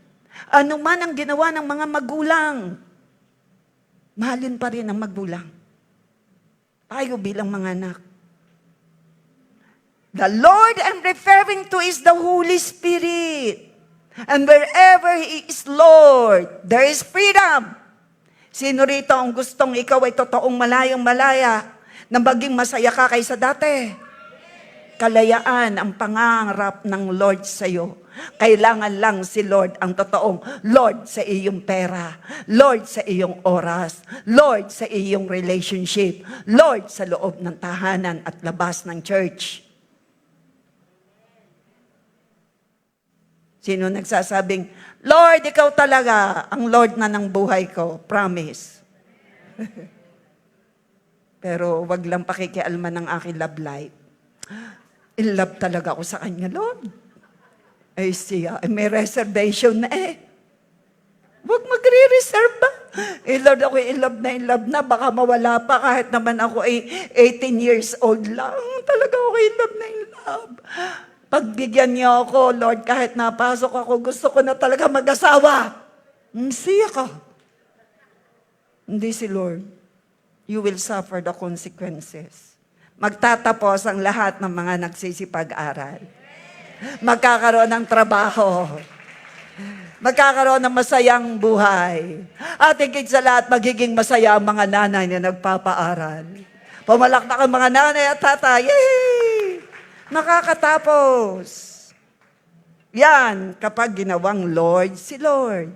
ano man ang ginawa ng mga magulang, mahalin pa rin ang magulang. Tayo bilang mga anak. The Lord I'm referring to is the Holy Spirit. And wherever He is Lord, there is freedom. Sino rito ang gustong ikaw ay totoong malayang-malaya na maging masaya ka kaysa dati? Kalayaan ang pangangarap ng Lord sa iyo. Kailangan lang si Lord ang totoong Lord sa iyong pera, Lord sa iyong oras, Lord sa iyong relationship, Lord sa loob ng tahanan at labas ng church. Sino nagsasabing, Lord, ikaw talaga ang Lord na ng buhay ko. Promise. Pero wag lang pakikialman ng aking love life. In love talaga ako sa Kanya, Lord. Ay siya, may reservation na Huwag magre-reserve ba? Lord, ako in love na. Baka mawala pa kahit naman ako 18 years old lang. Talaga ako in love. Pagbigyan niyo ako, Lord, kahit napasok ako, gusto ko na talaga mag-asawa. Siya ka. Hindi si Lord. You will suffer the consequences. Magtatapos ang lahat ng mga nagsisipag-aral. Magkakaroon ng trabaho. Magkakaroon ng masayang buhay. At higit sa lahat, magiging masaya ang mga nanay na nagpapaaral. Pumalakpak ang mga nanay at tatay. Yay! Makakatapos. Yan, kapag ginawang Lord, si Lord.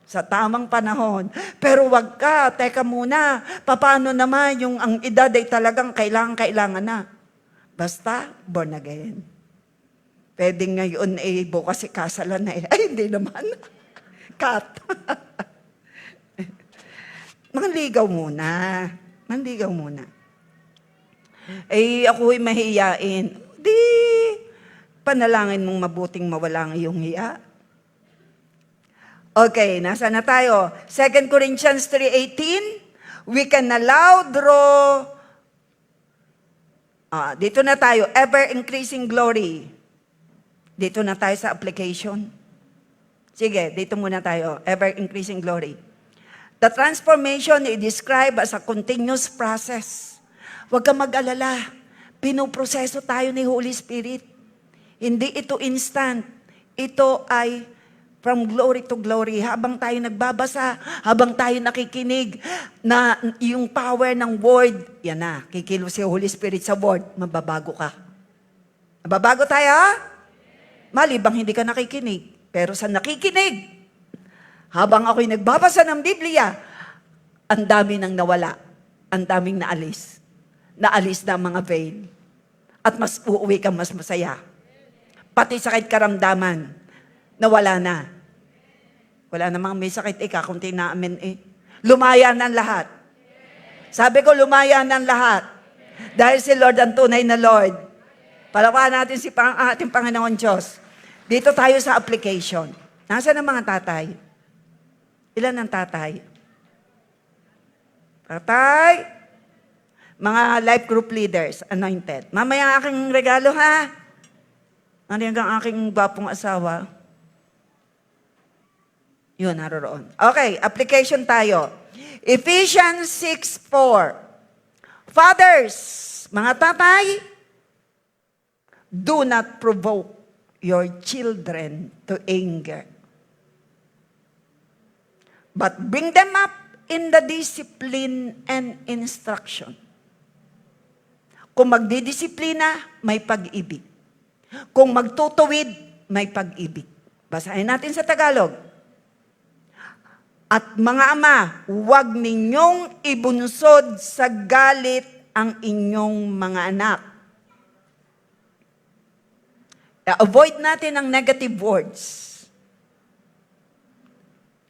Sa tamang panahon. Pero wag ka, teka muna, paano naman yung ang edad ay talagang kailangan na. Basta, born again. Pwedeng ngayon bukas kasalan na Ay, hindi naman. Cut. Manligaw muna. Manligaw muna. Ako'y mahihiyain. Di, panalangin mong mabuting mawala ang iyong hiya. Okay, nasa na tayo? 2 Corinthians 3:18, we can dito na tayo, ever-increasing glory. Dito na tayo sa application. Sige, dito muna tayo, ever-increasing glory. The transformation is described as a continuous process. Huwag kang mag-alala. Pinoproseso tayo ni Holy Spirit. Hindi ito instant. Ito ay from glory to glory, habang tayo nagbabasa, habang tayo nakikinig, na yung power ng word, yan na, kikilos si Holy Spirit sa word, mababago ka. Mababago tayo, ha? Malibang hindi ka nakikinig. Pero sa nakikinig, habang ako'y nagbabasa ng Biblia, ang dami nang nawala, ang daming naalis. Naalis na ang mga veil. At mas uuwi kang mas masaya. Pati sakit karamdaman, nawala na. Wala namang may sakit kakunti namin Lumaya na ang lahat. Sabi ko, lumaya na ang lahat. Dahil si Lord ang tunay na Lord. Palawakan natin si ating Panginoon Diyos. Dito tayo sa application. Nasaan ang mga tatay? Ilan ang tatay? Tatay? Mga life group leaders, anointed. Mamaya ang aking regalo, ha? Ano yung aking gwapong asawa? Yun, naroon. Okay, application tayo. Ephesians 6:4. Fathers, mga tatay, do not provoke your children to anger, but bring them up in the discipline and instruction. Kung magdidisiplina, may pag-ibig. Kung magtutuwid, may pag-ibig. Basahin natin sa Tagalog. At mga ama, huwag ninyong ibunsod sa galit ang inyong mga anak. Avoid natin ang negative words.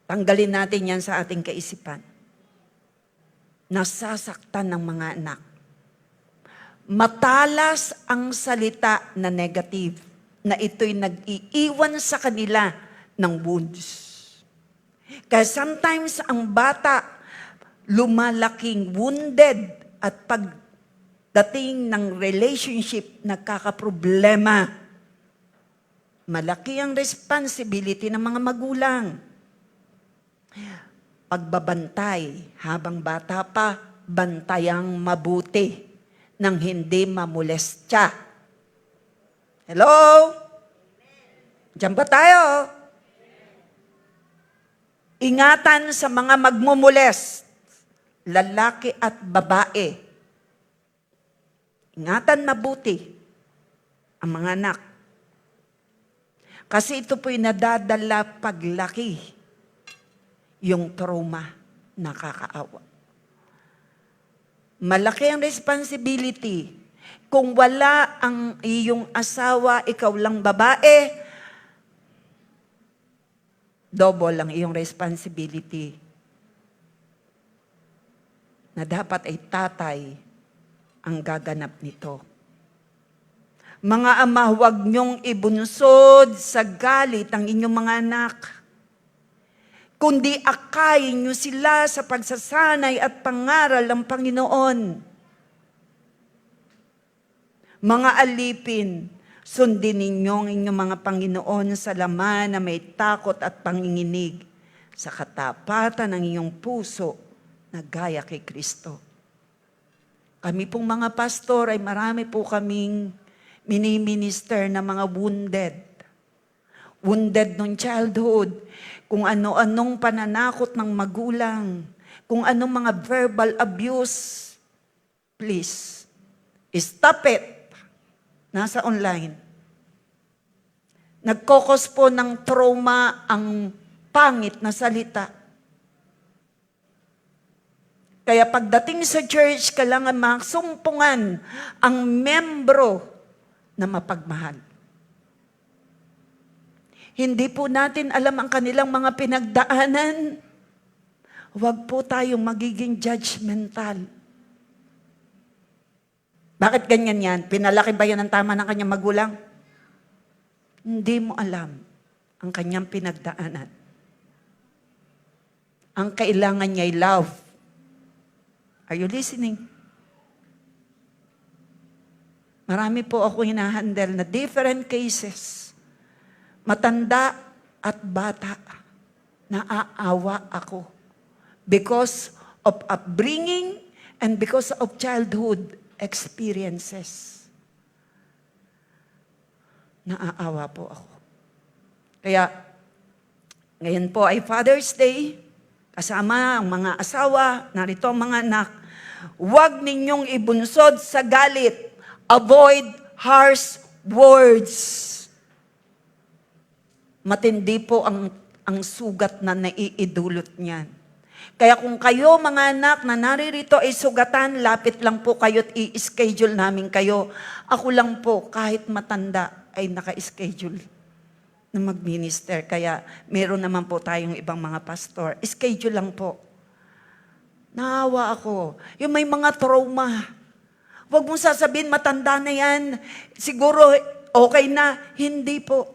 Tanggalin natin yan sa ating kaisipan. Nasasaktan ng mga anak. Matalas ang salita na negative, na ito'y nag-iiwan sa kanila ng wounds. Kaya sometimes ang bata lumalaking wounded at pagdating ng relationship nagkakaproblema. Malaki ang responsibility ng mga magulang. Pagbabantay habang bata pa, bantayang mabuti nang hindi mamolestya. Hello? Diyan ba tayo? Ingatan sa mga magmumulest, lalaki at babae. Ingatan mabuti ang mga anak. Kasi ito po'y nadadala paglaki, yung trauma, nakakaawa. Malaki ang responsibility. Kung wala ang iyong asawa, ikaw lang babae, double ang iyong responsibility. Na dapat ay tatay ang gaganap nito. Mga ama, huwag niyong ibunsod sa galit ang inyong mga anak. Kundi akayin niyo sila sa pagsasanay at pangaral ng Panginoon. Mga alipin, Sundin ninyo ang inyong mga Panginoon sa laman na may takot at panginginig, sa katapatan ng inyong puso na gaya kay Kristo. Kami pong mga pastor ay marami po kaming mini-minister na mga wounded. Wounded nung childhood, kung ano-anong pananakot ng magulang, kung anong mga verbal abuse. Please, stop it. Nasa online. Nagkokos po ng trauma ang pangit na salita. Kaya pagdating sa church, kailangan masumpungan ang membro na mapagmahal. Hindi po natin alam ang kanilang mga pinagdaanan. Huwag po tayong magiging judgmental. Bakit ganyan yan? Pinalaki ba yan ng tama ng kanyang magulang? Hindi mo alam ang kanyang pinagdaanan. Ang kailangan niya ay love. Are you listening? Marami po ako hinahandle na different cases. Matanda at bata. Naaawa ako. Because of upbringing and because of childhood experiences. Naaawa po ako. Kaya, ngayon po ay Father's Day. Kasama ang mga asawa, narito ang mga anak. Huwag ninyong ibunsod sa galit. Avoid harsh words. Matindi po ang sugat na naiidulot niyan. Kaya kung kayo mga anak na naririto ay sugatan, lapit lang po kayo at i-schedule namin kayo. Ako lang po, kahit matanda, ay naka-schedule na mag-minister. Kaya meron naman po tayong ibang mga pastor. Schedule lang po. Naawa ako. Yung may mga trauma. Huwag mong sasabihin, matanda na yan. Siguro okay na. Hindi po.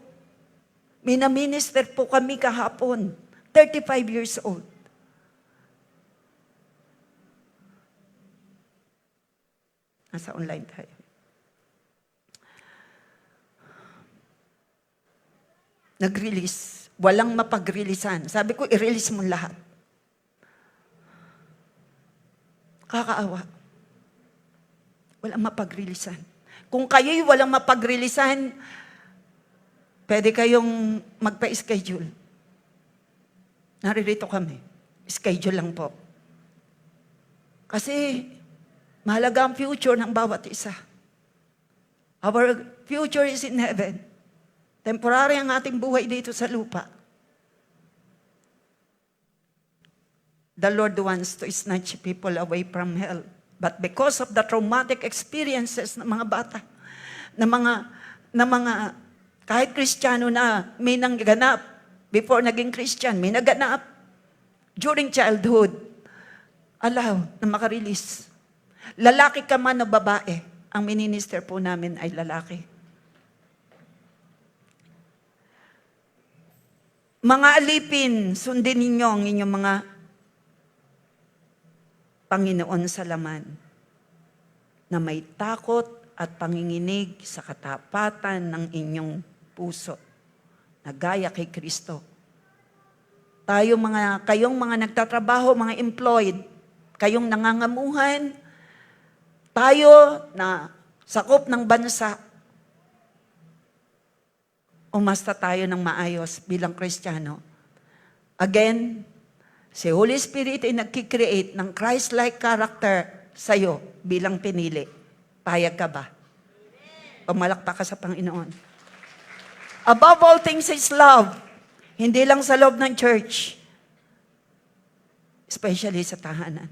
Minaminister po kami kahapon. 35 years old. Nasa online tayo. Nag-release. Walang mapag-releasean. Sabi ko, i-release mo lahat. Kakaawa. Walang mapag-releasean. Kung kayo'y walang mapag-releasean, pwede kayong magpa-schedule. Naririto kami. Schedule lang po. Kasi, mahalaga ang future ng bawat isa. Our future is in heaven. Temporary ang ating buhay dito sa lupa. The Lord wants to snatch people away from hell. But because of the traumatic experiences ng mga bata, kahit Kristiyano na, may nangganap before naging Christian, may naganap during childhood, allow na makarelease. Lalaki ka man o babae, ang minister po namin ay lalaki. Mga alipin, sundin ninyo ang inyong mga Panginoon sa laman na may takot at panginginig sa katapatan ng inyong puso na gaya kay Kristo. Kayong mga nagtatrabaho, mga employed, kayong nangangamuhan, tayo na sakop ng bansa, umasta tayo ng maayos bilang Kristiyano. Again, si Holy Spirit ay nagkikreate ng Christ-like character sa'yo bilang pinili. Payag ka ba? Pumalakpak ka sa Panginoon. Above all things is love. Hindi lang sa loob ng church. Especially sa tahanan.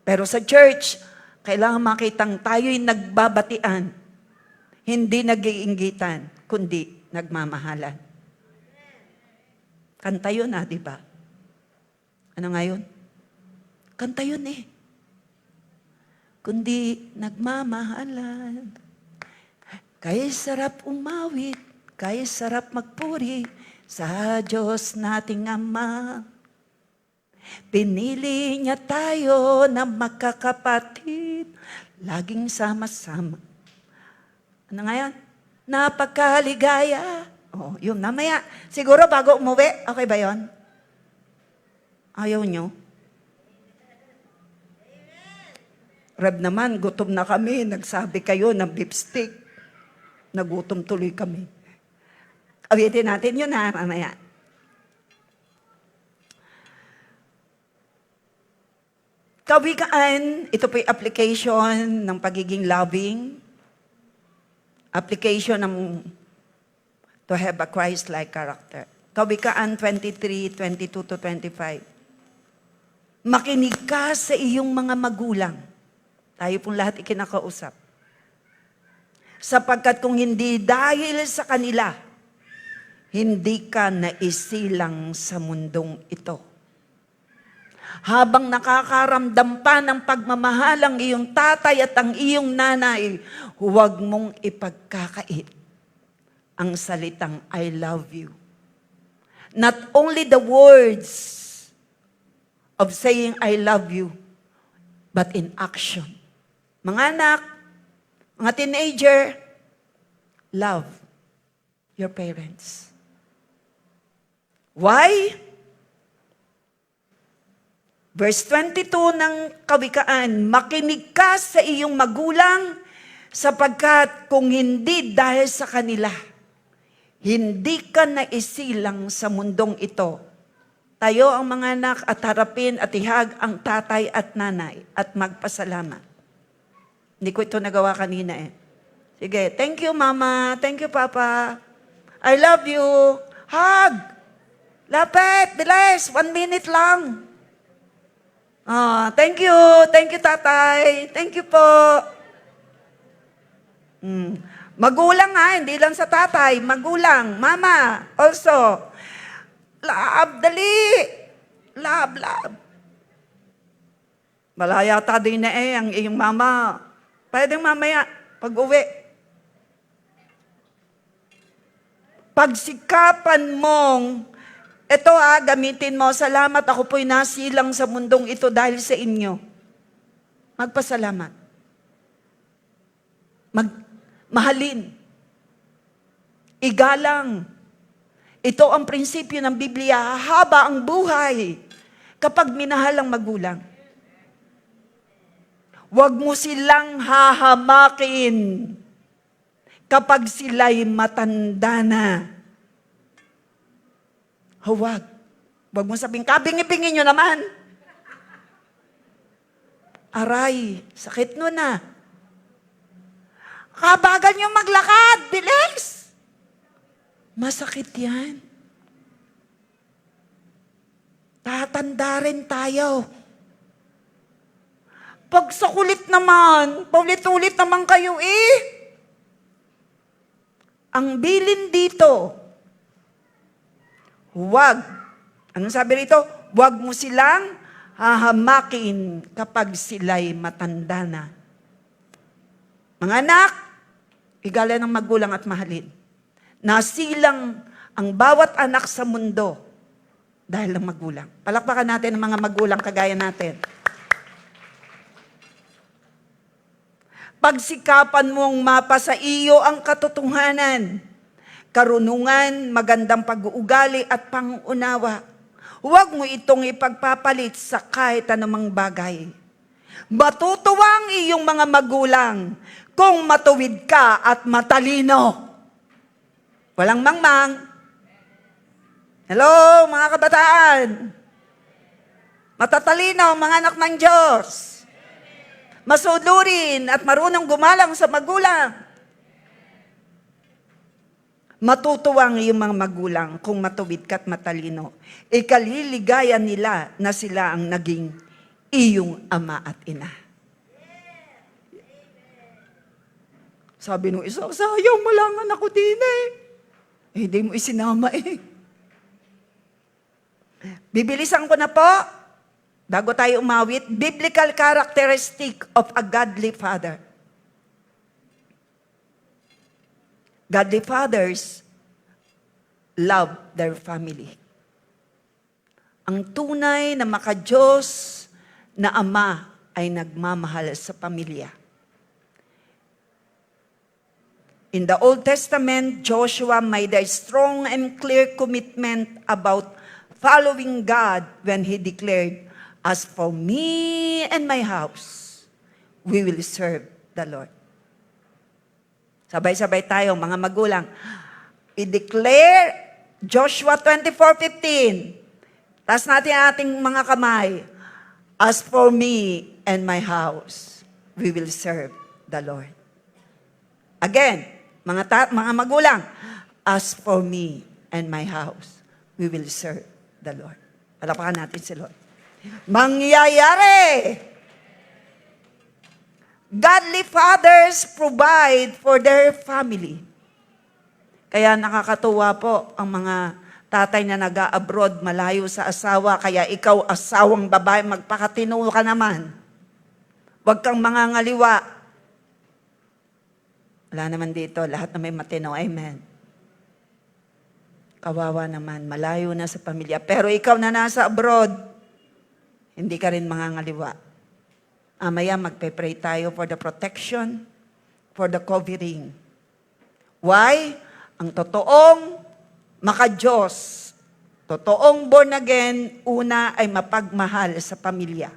Pero sa church, kailangan makitang tayo'y nagbabatian. Hindi nag-iinggitan, kundi nagmamahalan. Kanta yun di ba? Ano nga yun? Kanta yun Kundi nagmamahalan. Kaya sarap umawit, kaya sarap magpuri sa Diyos nating Ama. Pinili niya tayo na magkakapatid, laging sama-sama. Ano nga yan? napakaligaya. Oh, yun, namaya. Siguro bago umuwi, okay ba yon? Ayaw nyo? Reb naman, gutom na kami. Nagsabi kayo ng beef steak. Nagutom tuloy kami. Awitin natin yun ha, mamaya. Kawikaan, ito po'y application ng pagiging loving. Application ng to have a Christ-like character. Kawikaan 23:22-25. Makinig ka sa iyong mga magulang. Tayo pong lahat ikinakausap. Sapagkat kung hindi dahil sa kanila, hindi ka naisilang sa mundong ito. Habang nakakaramdam pa ng pagmamahal ang iyong tatay at ang iyong nanay, huwag mong ipagkakait ang salitang I love you. Not only the words of saying I love you, but in action. Mga anak, mga teenager, love your parents. Why? Verse 22 ng Kawikaan, makinig ka sa iyong magulang sapagkat kung hindi dahil sa kanila, hindi ka naisilang sa mundong ito. Tayo ang mga anak at harapin at ihag ang tatay at nanay at magpasalamat. Hindi ko ito nagawa kanina eh. Sige, thank you mama, thank you papa. I love you. Hug. Lapit, bilis, 1 minute lang. Thank you tatay, thank you po. Magulang ha, hindi lang sa tatay, magulang, mama, also. Love, dali. Love. Malayata din na eh, ang iyong mama. Pwedeng mamaya, pag-uwi. Pagsikapan mong, ito gamitin mo, salamat ako po'y nasilang sa mundong ito dahil sa inyo. Magpasalamat. Mahalin. Igalang. Ito ang prinsipyo ng Biblia, haba ang buhay kapag minahal ang magulang. Huwag mo silang hahamakin kapag sila'y matanda na. Huwag. Huwag mo sabing, kabingi-bingi nyo naman. Aray, sakit nun na. Kabagal nyo maglakad, bilis. Masakit yan. Tatanda rin tayo. Pag sa kulit naman, paulit-ulit naman kayo eh. Ang bilin dito, huwag. Anong sabi rito? Huwag mo silang hahamakin kapag sila'y matanda na. Mga anak, igalan ng magulang at mahalin. Nasilang ang bawat anak sa mundo dahil ng magulang. Palakpakan natin ang mga magulang kagaya natin. Pagsikapan mong mapa sa iyo ang katotohanan, karunungan, magandang pag-uugali at pangunawa. Huwag mo itong ipagpapalit sa kahit anumang bagay. Matutuwa ang iyong mga magulang kung matuwid ka at matalino. Walang mangmang. Hello, mga kabataan. Matatalino ang mga anak ng Diyos. Masunurin at marunong gumalang sa magulang. Matutuwa ang iyong mga magulang kung matuwid ka at matalino. Ikaliligaya nila na sila ang naging iyong ama at ina. Sabi nung isa, sayang mo lang anak ko din eh. Hindi mo isinama eh. Bibilisan ko na po. Bago tayo umawit, biblical characteristic of a godly father. Godly fathers love their family. Ang tunay na maka-Diyos na ama ay nagmamahal sa pamilya. In the Old Testament, Joshua made a strong and clear commitment about following God when he declared, "As for me and my house, we will serve the Lord." Sabay-sabay tayo, mga magulang. I-declare Joshua 24:15. Taas natin ang ating mga kamay. "As for me and my house, we will serve the Lord." Again, mga magulang. "As for me and my house, we will serve the Lord." Palapakan natin si Lord. Mangyayari! Godly fathers provide for their family. Kaya nakakatuwa po ang mga tatay na nag-abroad, malayo sa asawa, kaya ikaw asawang babae, magpakatino ka naman. Huwag kang mangangaliwa. Wala naman dito, lahat na may matino, amen. Kawawa naman, malayo na sa pamilya. Pero ikaw na nasa abroad, hindi ka rin mangangaliwa. Amaya magpe-pray tayo for the protection, for the covering. Why? Ang totoong maka-Diyos, totoong born again, una ay mapagmahal sa pamilya.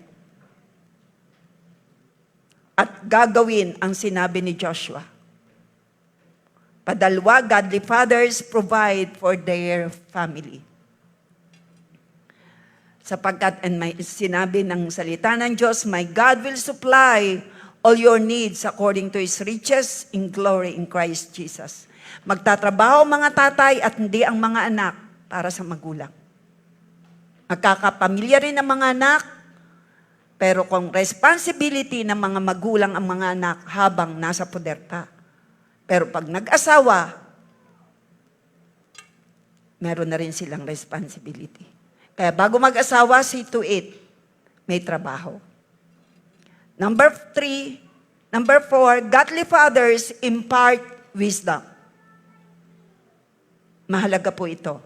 At gagawin ang sinabi ni Joshua. Padalwa, godly fathers provide for their family. Sapagkat, and may sinabi ng salita ng Diyos, "My God will supply all your needs according to His riches in glory in Christ Jesus." Magtatrabaho mga tatay at hindi ang mga anak para sa magulang. Magkakapamilya rin ang mga anak, pero kung responsibility ng mga magulang ang mga anak habang nasa poder pa. Pero pag nag-asawa, meron na rin silang responsibility. Kaya bago mag-asawa, see to it, may trabaho. Number 4, godly fathers impart wisdom. Mahalaga po ito.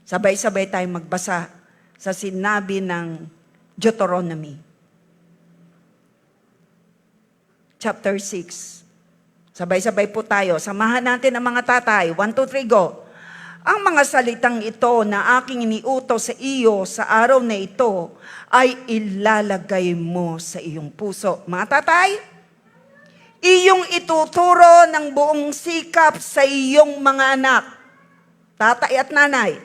Sabay-sabay tayong magbasa sa sinabi ng Deuteronomy. Chapter 6. Sabay-sabay po tayo. Samahan natin ang mga tatay. 1, 2, 3, go. "Ang mga salitang ito na aking iniutos sa iyo sa araw na ito ay ilalagay mo sa iyong puso." Mga tatay, iyong ituturo ng buong sikap sa iyong mga anak, tatay at nanay.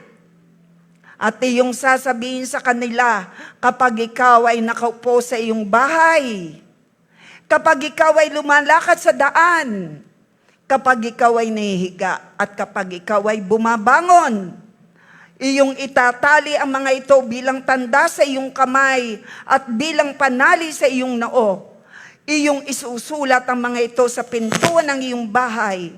At iyong sasabihin sa kanila kapag ikaw ay nakaupo sa iyong bahay, kapag ikaw ay lumalakad sa daan, kapag ikaw ay nahihiga, at kapag ikaw ay bumabangon. Iyong itatali ang mga ito bilang tanda sa iyong kamay at bilang panali sa iyong noo. Iyong isusulat ang mga ito sa pintuan ng iyong bahay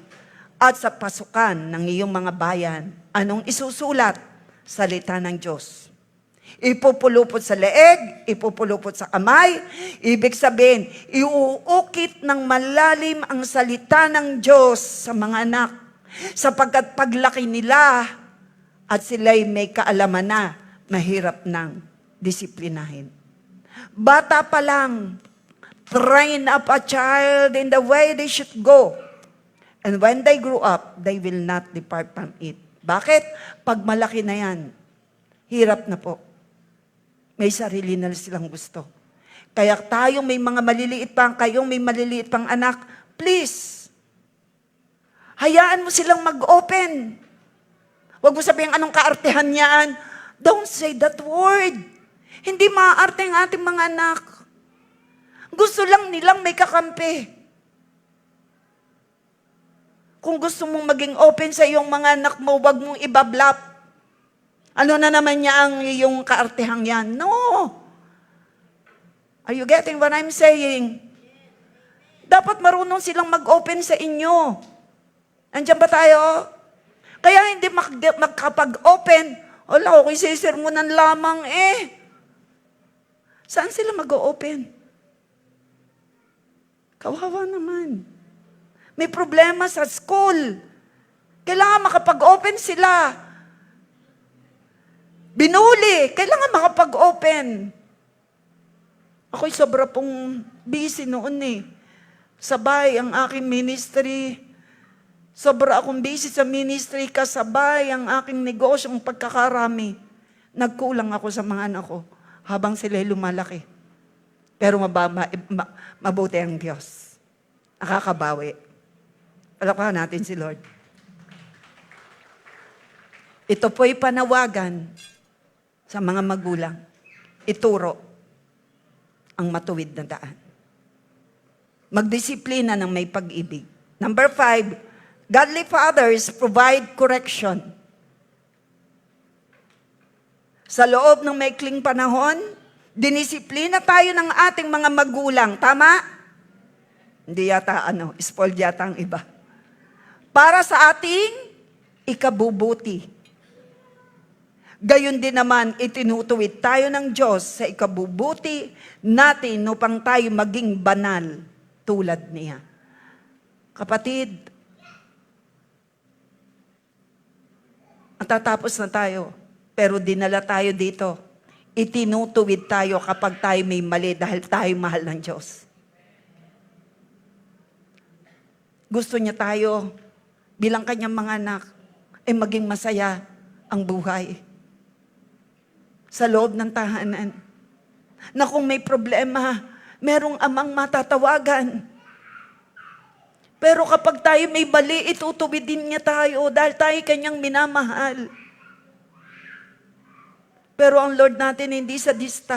at sa pasukan ng iyong mga bayan. Anong isusulat? Salita ng Diyos. Ipupulupot sa leeg, ipupulupot sa kamay. Ibig sabihin, iuukit ng malalim ang salita ng Diyos sa mga anak. Sapagkat paglaki nila at sila'y may kaalaman na, mahirap nang disiplinahin. Bata pa lang, train up a child in the way they should go. And when they grow up, they will not depart from it. Bakit? Pag malaki na yan, hirap na po. May sarili na silang gusto. Kaya tayong may mga maliliit pang, kayong may maliliit pang anak, please, hayaan mo silang mag-open. Huwag mo sabihin anong kaartehan niyan. Don't say that word. Hindi maaarte ang ating mga anak. Gusto lang nilang may kakampi. Kung gusto mong maging open sa iyong mga anak mo, huwag mong ibablap. Ano na naman niya ang iyong kaartehang yan? No. Are you getting what I'm saying? Dapat marunong silang mag-open sa inyo. Andiyan ba tayo? Kaya hindi magkapag-open, wala, ako'y sisirmunan lamang eh. Saan sila mag-open? Kawawa naman. May problema sa school. Kailangan makapag-open sila. Binuli, kailangan makapag-open. Ako'y sobra pong busy noon eh. Sabay ang aking ministry. Sobra akong busy sa ministry, kasabay ang aking negosyong pagkakarami. Nagkulang ako sa mga anak ko habang sila'y lumalaki. Pero mabuti ang Diyos. Nakakabawi. Palakpakan natin si Lord. Ito po'y panawagan sa mga magulang. Ituro ang matuwid na daan. Magdisiplina ng may pag-ibig. Number 5, godly fathers provide correction. Sa loob ng maikling panahon, dinisiplina tayo ng ating mga magulang. Tama? Hindi yata spoiled yata ang iba. Para sa ating ikabubuti. Gayon din naman, itinutuwid tayo ng Diyos sa ikabubuti natin upang tayo maging banal tulad niya. Kapatid, matatapos na tayo, pero dinala tayo dito. Itinutuwid tayo kapag tayo may mali dahil tayo mahal ng Diyos. Gusto niya tayo, bilang kanyang mga anak, ay maging masaya ang buhay. Sa loob ng tahanan. Na kung may problema, merong amang matatawagan. Pero kapag tayo may mali, itutuwid din niya tayo dahil tayo kanyang minamahal. Pero ang Lord natin hindi sadista.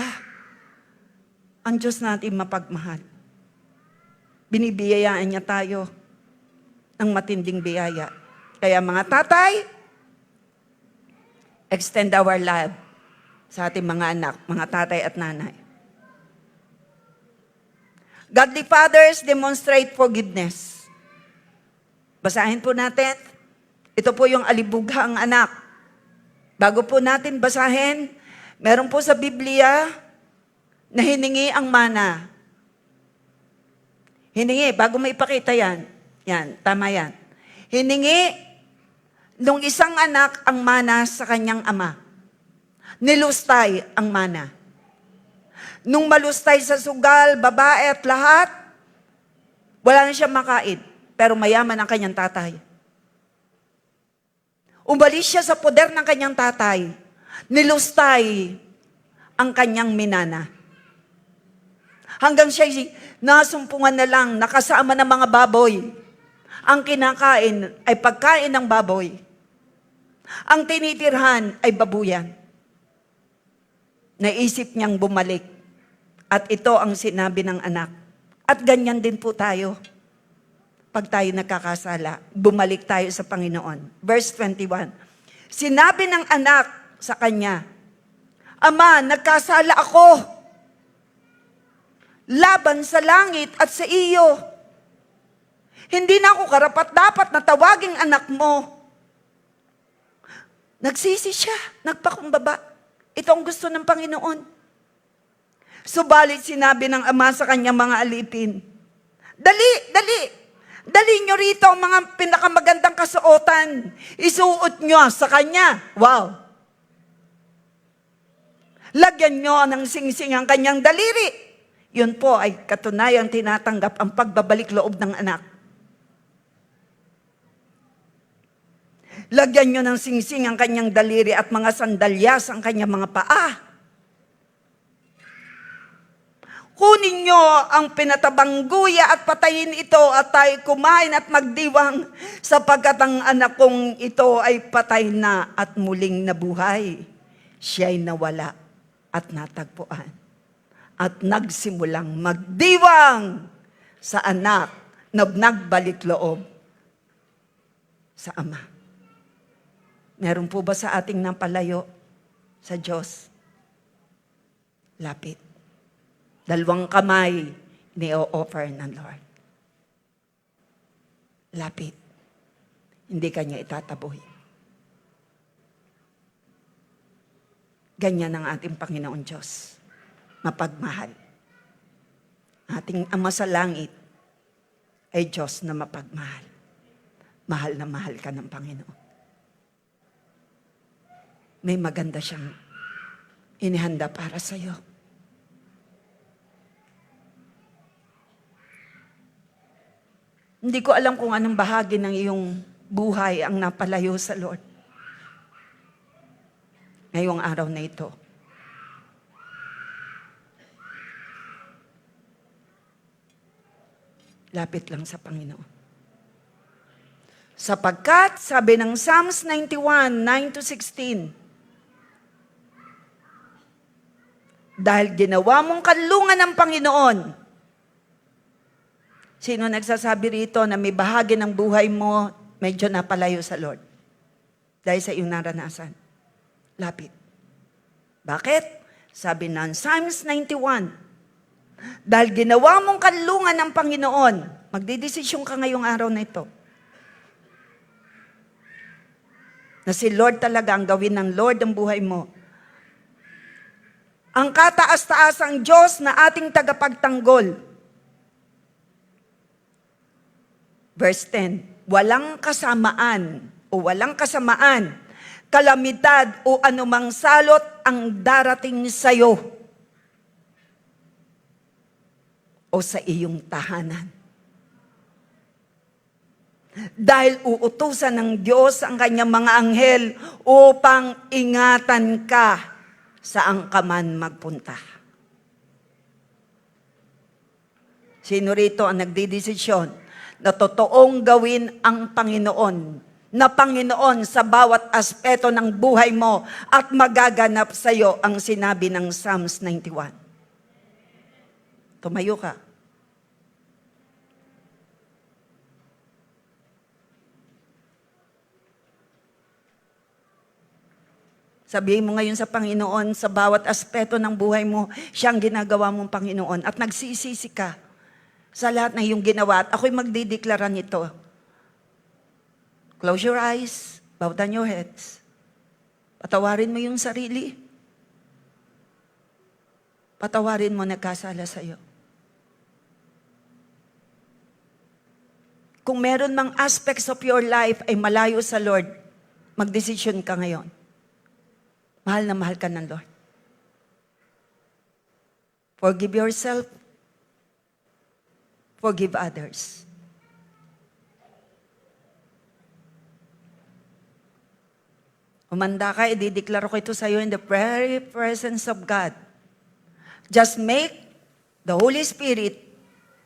Ang Diyos natin mapagmahal. Binibiyayaan niya tayo ng matinding biyaya. Kaya mga tatay, extend our love sa ating mga anak, mga tatay at nanay. Godly fathers demonstrate forgiveness. Basahin po natin. Ito po yung alibughang anak. Bago po natin basahin, meron po sa Biblia na hiningi ang mana. Hiningi, bago maipakita yan. Yan, tama yan. Hiningi nung isang anak ang mana sa kanyang ama. Nilustay ang mana. Nung malustay sa sugal, babae at lahat, wala na siya makain. Pero mayaman ang kanyang tatay. Umalis siya sa poder ng kanyang tatay. Nilustay ang kanyang minana. Hanggang siya nasumpungan na lang, nakasama ng mga baboy. Ang kinakain ay pagkain ng baboy. Ang tinitirhan ay babuyan. Naisip niyang bumalik. At ito ang sinabi ng anak. At ganyan din po tayo. Pag tayo nakakasala, bumalik tayo sa Panginoon. Verse 21. Sinabi ng anak sa kanya, Ama, nagkasala ako. Laban sa langit at sa iyo. Hindi na ako karapat-dapat na tawaging anak mo. Nagsisi siya, nagpakumbaba. Ito ang gusto ng Panginoon. Subalit sinabi ng ama sa kanyang mga alipin, Dali nyo rito ang mga pinakamagandang kasuotan. Isuot nyo sa kanya. Wow! Lagyan nyo ng singsing ang kanyang daliri. Yun po ay katunayang tinatanggap ang pagbabalik loob ng anak. Lagyan nyo ng singsing ang kanyang daliri at mga sandalyas ang kanyang mga paa. Kunin nyo ang pinatabang guya at patayin ito at tayo kumain at magdiwang sapagkat ang anak kong ito ay patay na at muling nabuhay. Siya'y nawala at natagpuan. At nagsimulang magdiwang sa anak na nagbalik loob sa ama. Meron po ba sa ating napalayo sa Diyos? Lapit. 2 kamay ni-offer ng Lord. Lapit. Hindi kanya itataboy. Ganyan ang ating Panginoon Diyos. Mapagmahal. Ating Ama sa langit ay Diyos na mapagmahal. Mahal na mahal ka ng Panginoon. May maganda siyang inihanda para sa iyo. Hindi ko alam kung anong bahagi ng iyong buhay ang napalayo sa Lord ngayong araw na ito. Lapit lang sa Panginoon. Sapagkat, sabi ng Psalms 91, 9-16, dahil ginawa mong kanlungan ng Panginoon. Sino nagsasabi rito na may bahagi ng buhay mo medyo napalayo sa Lord? Dahil sa iyong naranasan. Lapit. Bakit? Sabi ng Psalms 91, dahil ginawa mong kanlungan ng Panginoon, magdidesisyon ka ngayong araw na ito. Na si Lord talaga ang gawin ng Lord ang buhay mo. Ang kataas-taasang Diyos na ating tagapagtanggol. Verse 10, walang kasamaan, kalamidad o anumang salot ang darating sa'yo o sa iyong tahanan. Dahil uutusan ng Diyos ang kanyang mga anghel upang ingatan ka saan ka man magpunta. Sino rito ang nagdidesisyon na totoong gawin ang Panginoon, na Panginoon sa bawat aspeto ng buhay mo at magaganap sa iyo ang sinabi ng Psalms 91? Tumayo ka. Sabihin mo ngayon sa Panginoon, sa bawat aspeto ng buhay mo, siyang ginagawa mong Panginoon. At nagsisisi ka sa lahat na iyong ginawa. At ako'y magdideklara nito. Close your eyes, bow down your heads. Patawarin mo yung sarili. Patawarin mo nagkasala sa iyo. Kung meron mang aspects of your life ay malayo sa Lord, magdesisyon ka ngayon. Mahal na mahal ka ng Lord. Forgive yourself. Forgive others. Umanda ka, idideklara ko ito sa iyo in the very presence of God. Just make the Holy Spirit,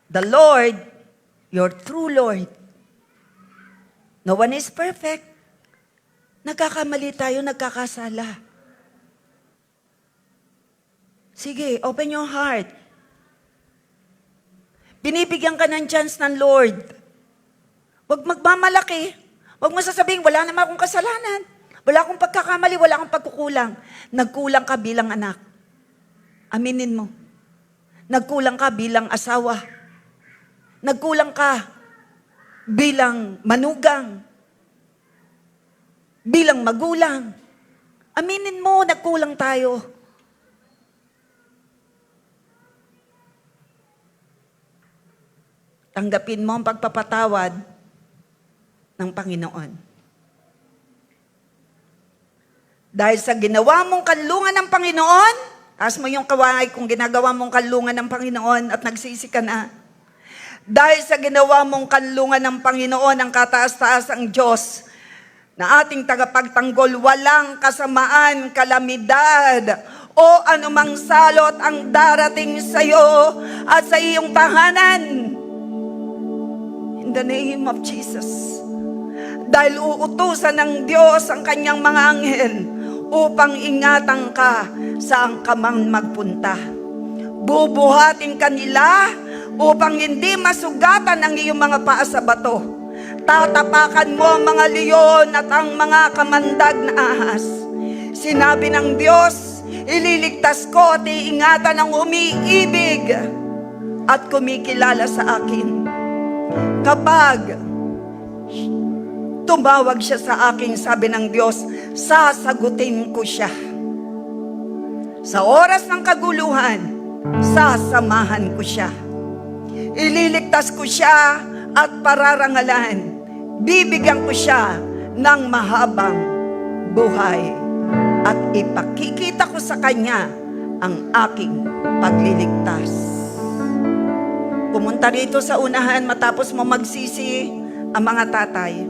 the Lord, your true Lord. No one is perfect. Nagkakamali tayo, nagkakasala. Sige, open your heart. Binibigyan ka ng chance ng Lord. Huwag magmamalaki. Huwag mo sasabihin, wala naman akong kasalanan. Wala akong pagkakamali, wala akong pagkukulang. Nagkulang ka bilang anak. Aminin mo. Nagkulang ka bilang asawa. Nagkulang ka bilang manugang. Bilang magulang. Aminin mo, nagkulang tayo. Tanggapin mo ang pagpapatawad ng Panginoon. Dahil sa ginawa mong kanlungan ng Panginoon, taas mo yung kaway kung ginagawa mong kanlungan ng Panginoon at nagsisi ka na. Dahil sa ginawa mong kanlungan ng Panginoon, ang kataas-taas ang Diyos, na ating tagapagtanggol, walang kasamaan, kalamidad, o anumang salot ang darating sa iyo at sa iyong tahanan. In the name of Jesus. Dahil uutusan ng Diyos ang kanyang mga anghel upang ingatan ka saan ka man magpunta. Bubuhatin kanila upang hindi masugatan ang iyong mga paa sa bato. Tatapakan mo ang mga leon at ang mga kamandag na ahas. Sinabi ng Diyos, ililigtas ko at iingatan ang umiibig at kumikilala sa akin. Kapag tumawag siya sa akin, sabi ng Diyos, sasagutin ko siya. Sa oras ng kaguluhan, sasamahan ko siya. Ililigtas ko siya at pararangalan. Bibigyan ko siya ng mahabang buhay. At ipakikita ko sa kanya ang aking pagliligtas. Pumunta rito sa unahan matapos mo magsisi ang mga tatay.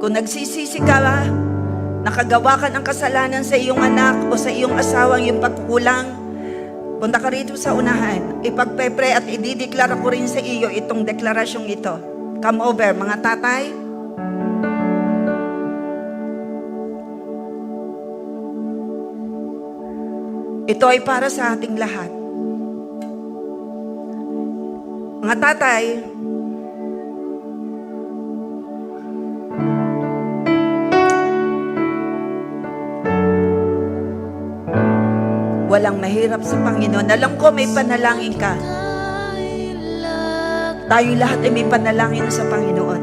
Kung nagsisisi ka, nakagawa ka ng kasalanan sa iyong anak o sa iyong asawang yung pagkukulang, punta ka rito sa unahan. Ipagpepre at idideklara ko rin sa iyo itong deklarasyong ito. Come over, mga tatay. Ito ay para sa ating lahat. Mga tatay, walang mahirap sa Panginoon. Alam ko may panalangin ka. Tayo lahat ay may panalangin sa Panginoon.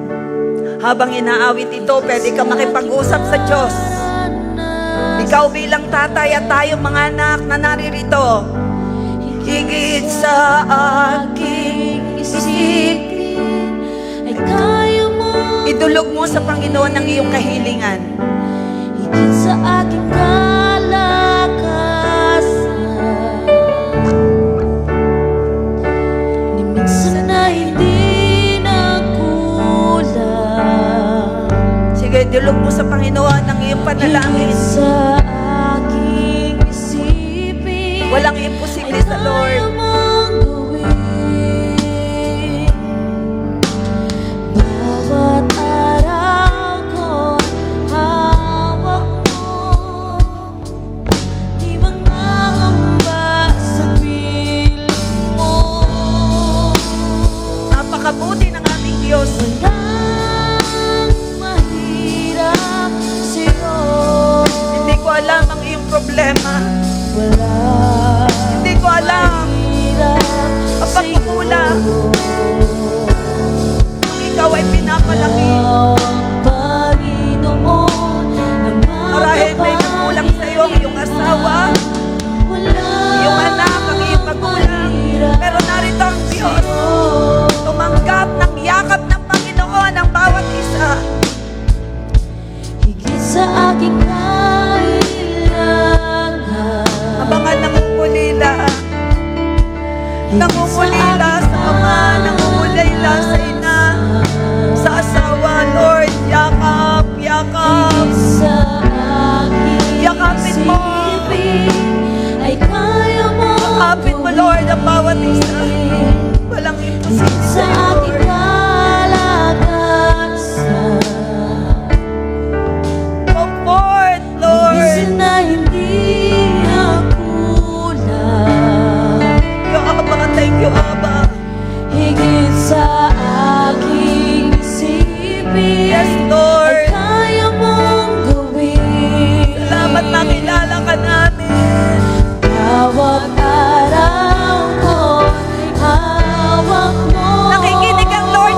Habang inaawit ito, pwede ka makipag-usap sa Diyos. Ikaw bilang tatay at tayo mga anak na naririto, higit sa aking isipin, ay kaya mo idulog mo sa Panginoon ang iyong kahilingan. Higit sa aking kalakasan, ni minsan na hindi nagkulang. Sige, idulog mo sa Panginoon ang iyong panalangin. Higit sa aking isipin, Walang imposible sa Lord. kaya mong gawin. Bawat araw ko, hawak mo. Di mangangamba sa piling mo. Napakabuti ng ating Diyos. Walang mahirap sa'yo. Hindi ko alam ang iyong problema. Walang Hindi ko alam mahirap ang pagkukulang. Kung ikaw ay pinapalaki, marahil may kulang sa iyo ang iyong asawa, iyong anak, ang iyong magulang. Pero narito ang Diyos. Tumanggap ng yakap ng Panginoon ang bawat isa. higit sa aking kailangan. Abangan nangungulila. Nangungulila sa ama, nangungulila sa ina, sa asawa, Lord. Yakap, yakap. Sa aking Yakapin mo. isipin, ay kaya mo Yakapin mo, Lord, ang bawat isa. Walang imposible sa sa iyo, aking Lord. kalakasan. Comfort, Lord. Minsan na hindi nagkulang. Thank you, Abba. Higit sa aking isipin, Yes, Lord. ay kaya mong gawin. Salamat makilala ka namin. Bawat araw ko, hawak mo. Nakikinig ang Lord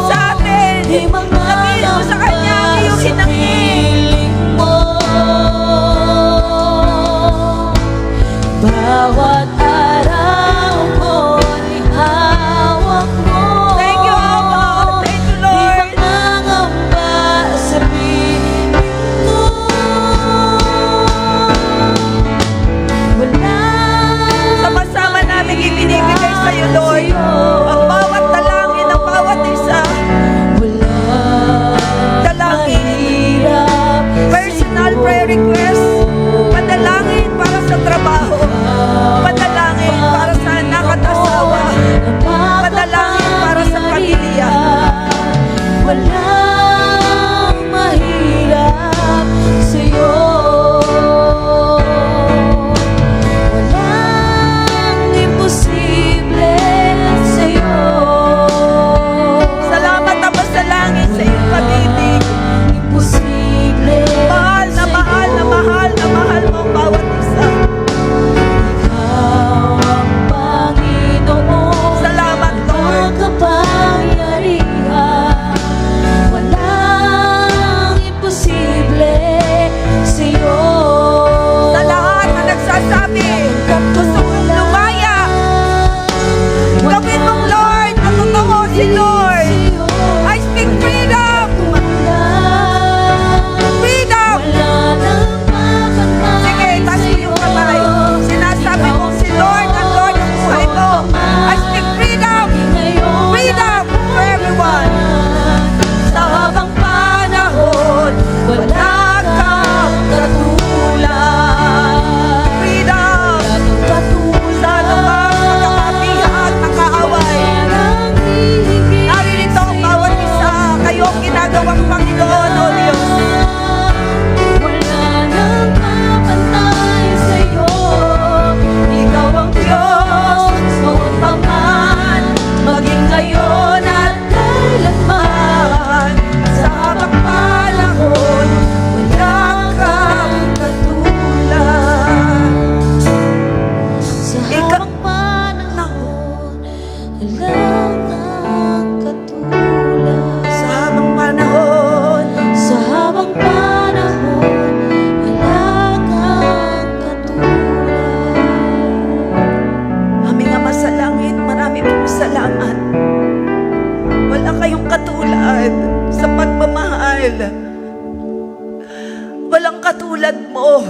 Walang katulad mo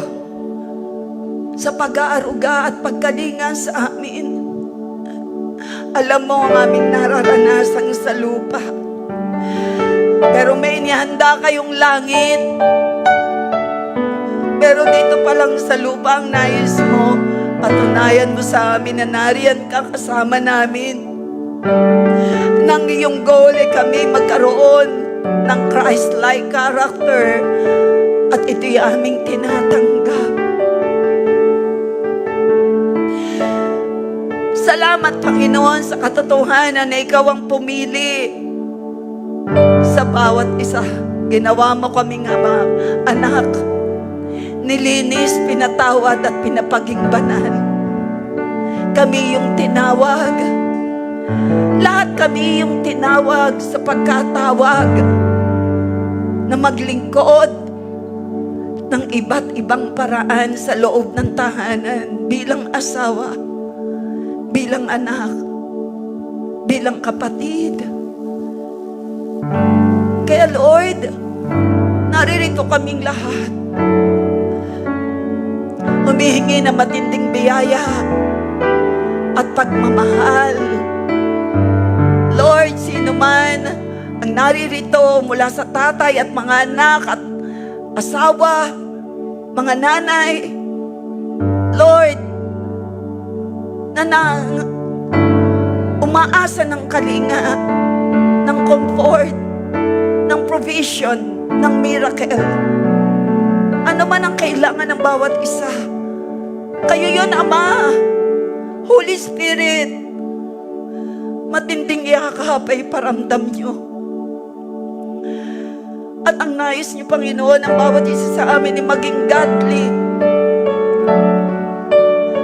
sa pag-aaruga at pagkalinga sa amin. Alam mo ang aming nararanasan sa lupa. Pero may inihanda kayong langit. Pero dito pa lang sa lupa ang nais mo, patunayan mo sa amin na nariyan ka kasama namin. Nang iyong goal ay kami magkaroon ng Christ-like character at ito'y aming tinatanggap. Salamat, Panginoon, sa katotohanan na ikaw ang pumili sa bawat isa. Ginawa mo kaming mga anak. Nilinis, pinatawad at pinapaging banal. Kami yung tinawag. Lahat kami yung tinawag sa pagkatawag na maglingkod ng iba't ibang paraan sa loob ng tahanan bilang asawa, bilang anak, bilang kapatid. Kaya Lord, naririto kaming lahat. Humihingi ng matinding biyaya at pagmamahal. Lord, sino man ang naririto mula sa tatay at mga anak at asawa, mga nanay, Lord, na umaasa ng kalinga, ng comfort, ng provision, ng miracle. Ano man ang kailangan ng bawat isa, kayo yun, Ama. Holy Spirit, matinding yakap ay paramdam nyo. At ang nais nyo, Panginoon, ang bawat isa sa amin ay maging godly.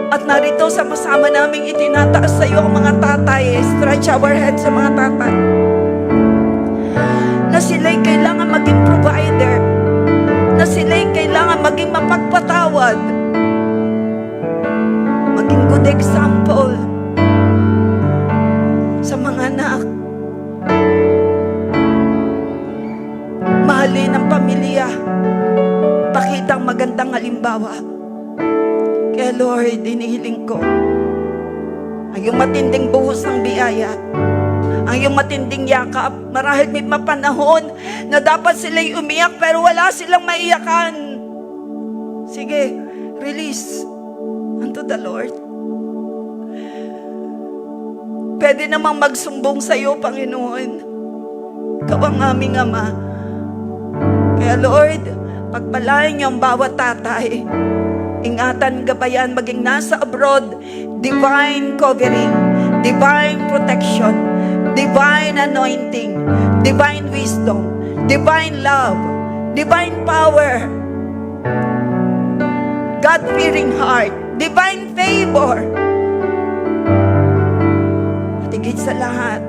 At narito sama-sama naming itinataas sa iyo ang mga tatay. Stretch our heads sa mga tatay. Na sila'y kailangan maging provider. Na sila'y kailangan maging mapagpatawad. Maging good example sa mga anak. Mahalin ang pamilya. Pakitang magandang halimbawa. Kaya Lord, inihiling ko ang iyong matinding buhos ng biyaya, ang iyong matinding yakap. Marahil may mapanahon na dapat sila'y umiyak pero wala silang maiyakan. Sige, release unto the Lord. Pwede namang magsumbong sa iyo, Panginoon. Ikaw ang aming Ama. Kaya Lord, pagpalain niyo ang bawat tatay. Ingatan, gabayan, maging nasa abroad, divine covering, divine protection, divine anointing, divine wisdom, divine love, divine power, God-fearing heart, divine favor. At higit sa lahat,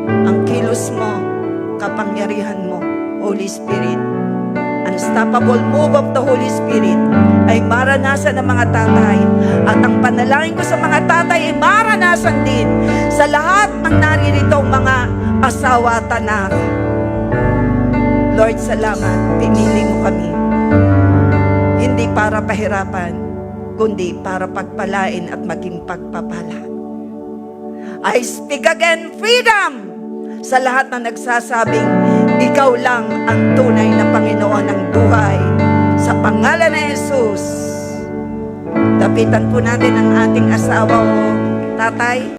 ang kilos mo, kapangyarihan mo, Holy Spirit, unstoppable move of the Holy Spirit ay maranasan ng mga tatay. At ang panalangin ko sa mga tatay ay maranasan din sa lahat ng nariritong mga asawa at anak. Lord, salamat. Pinili mo kami. Hindi para pahirapan, kundi para pagpalain at maging pagpapala. I speak again, freedom! Sa lahat na nagsasabing, ikaw lang ang tunay na Panginoon ng buhay. Sa pangalan ni Jesus, dapitan po natin ang ating asawa o tatay.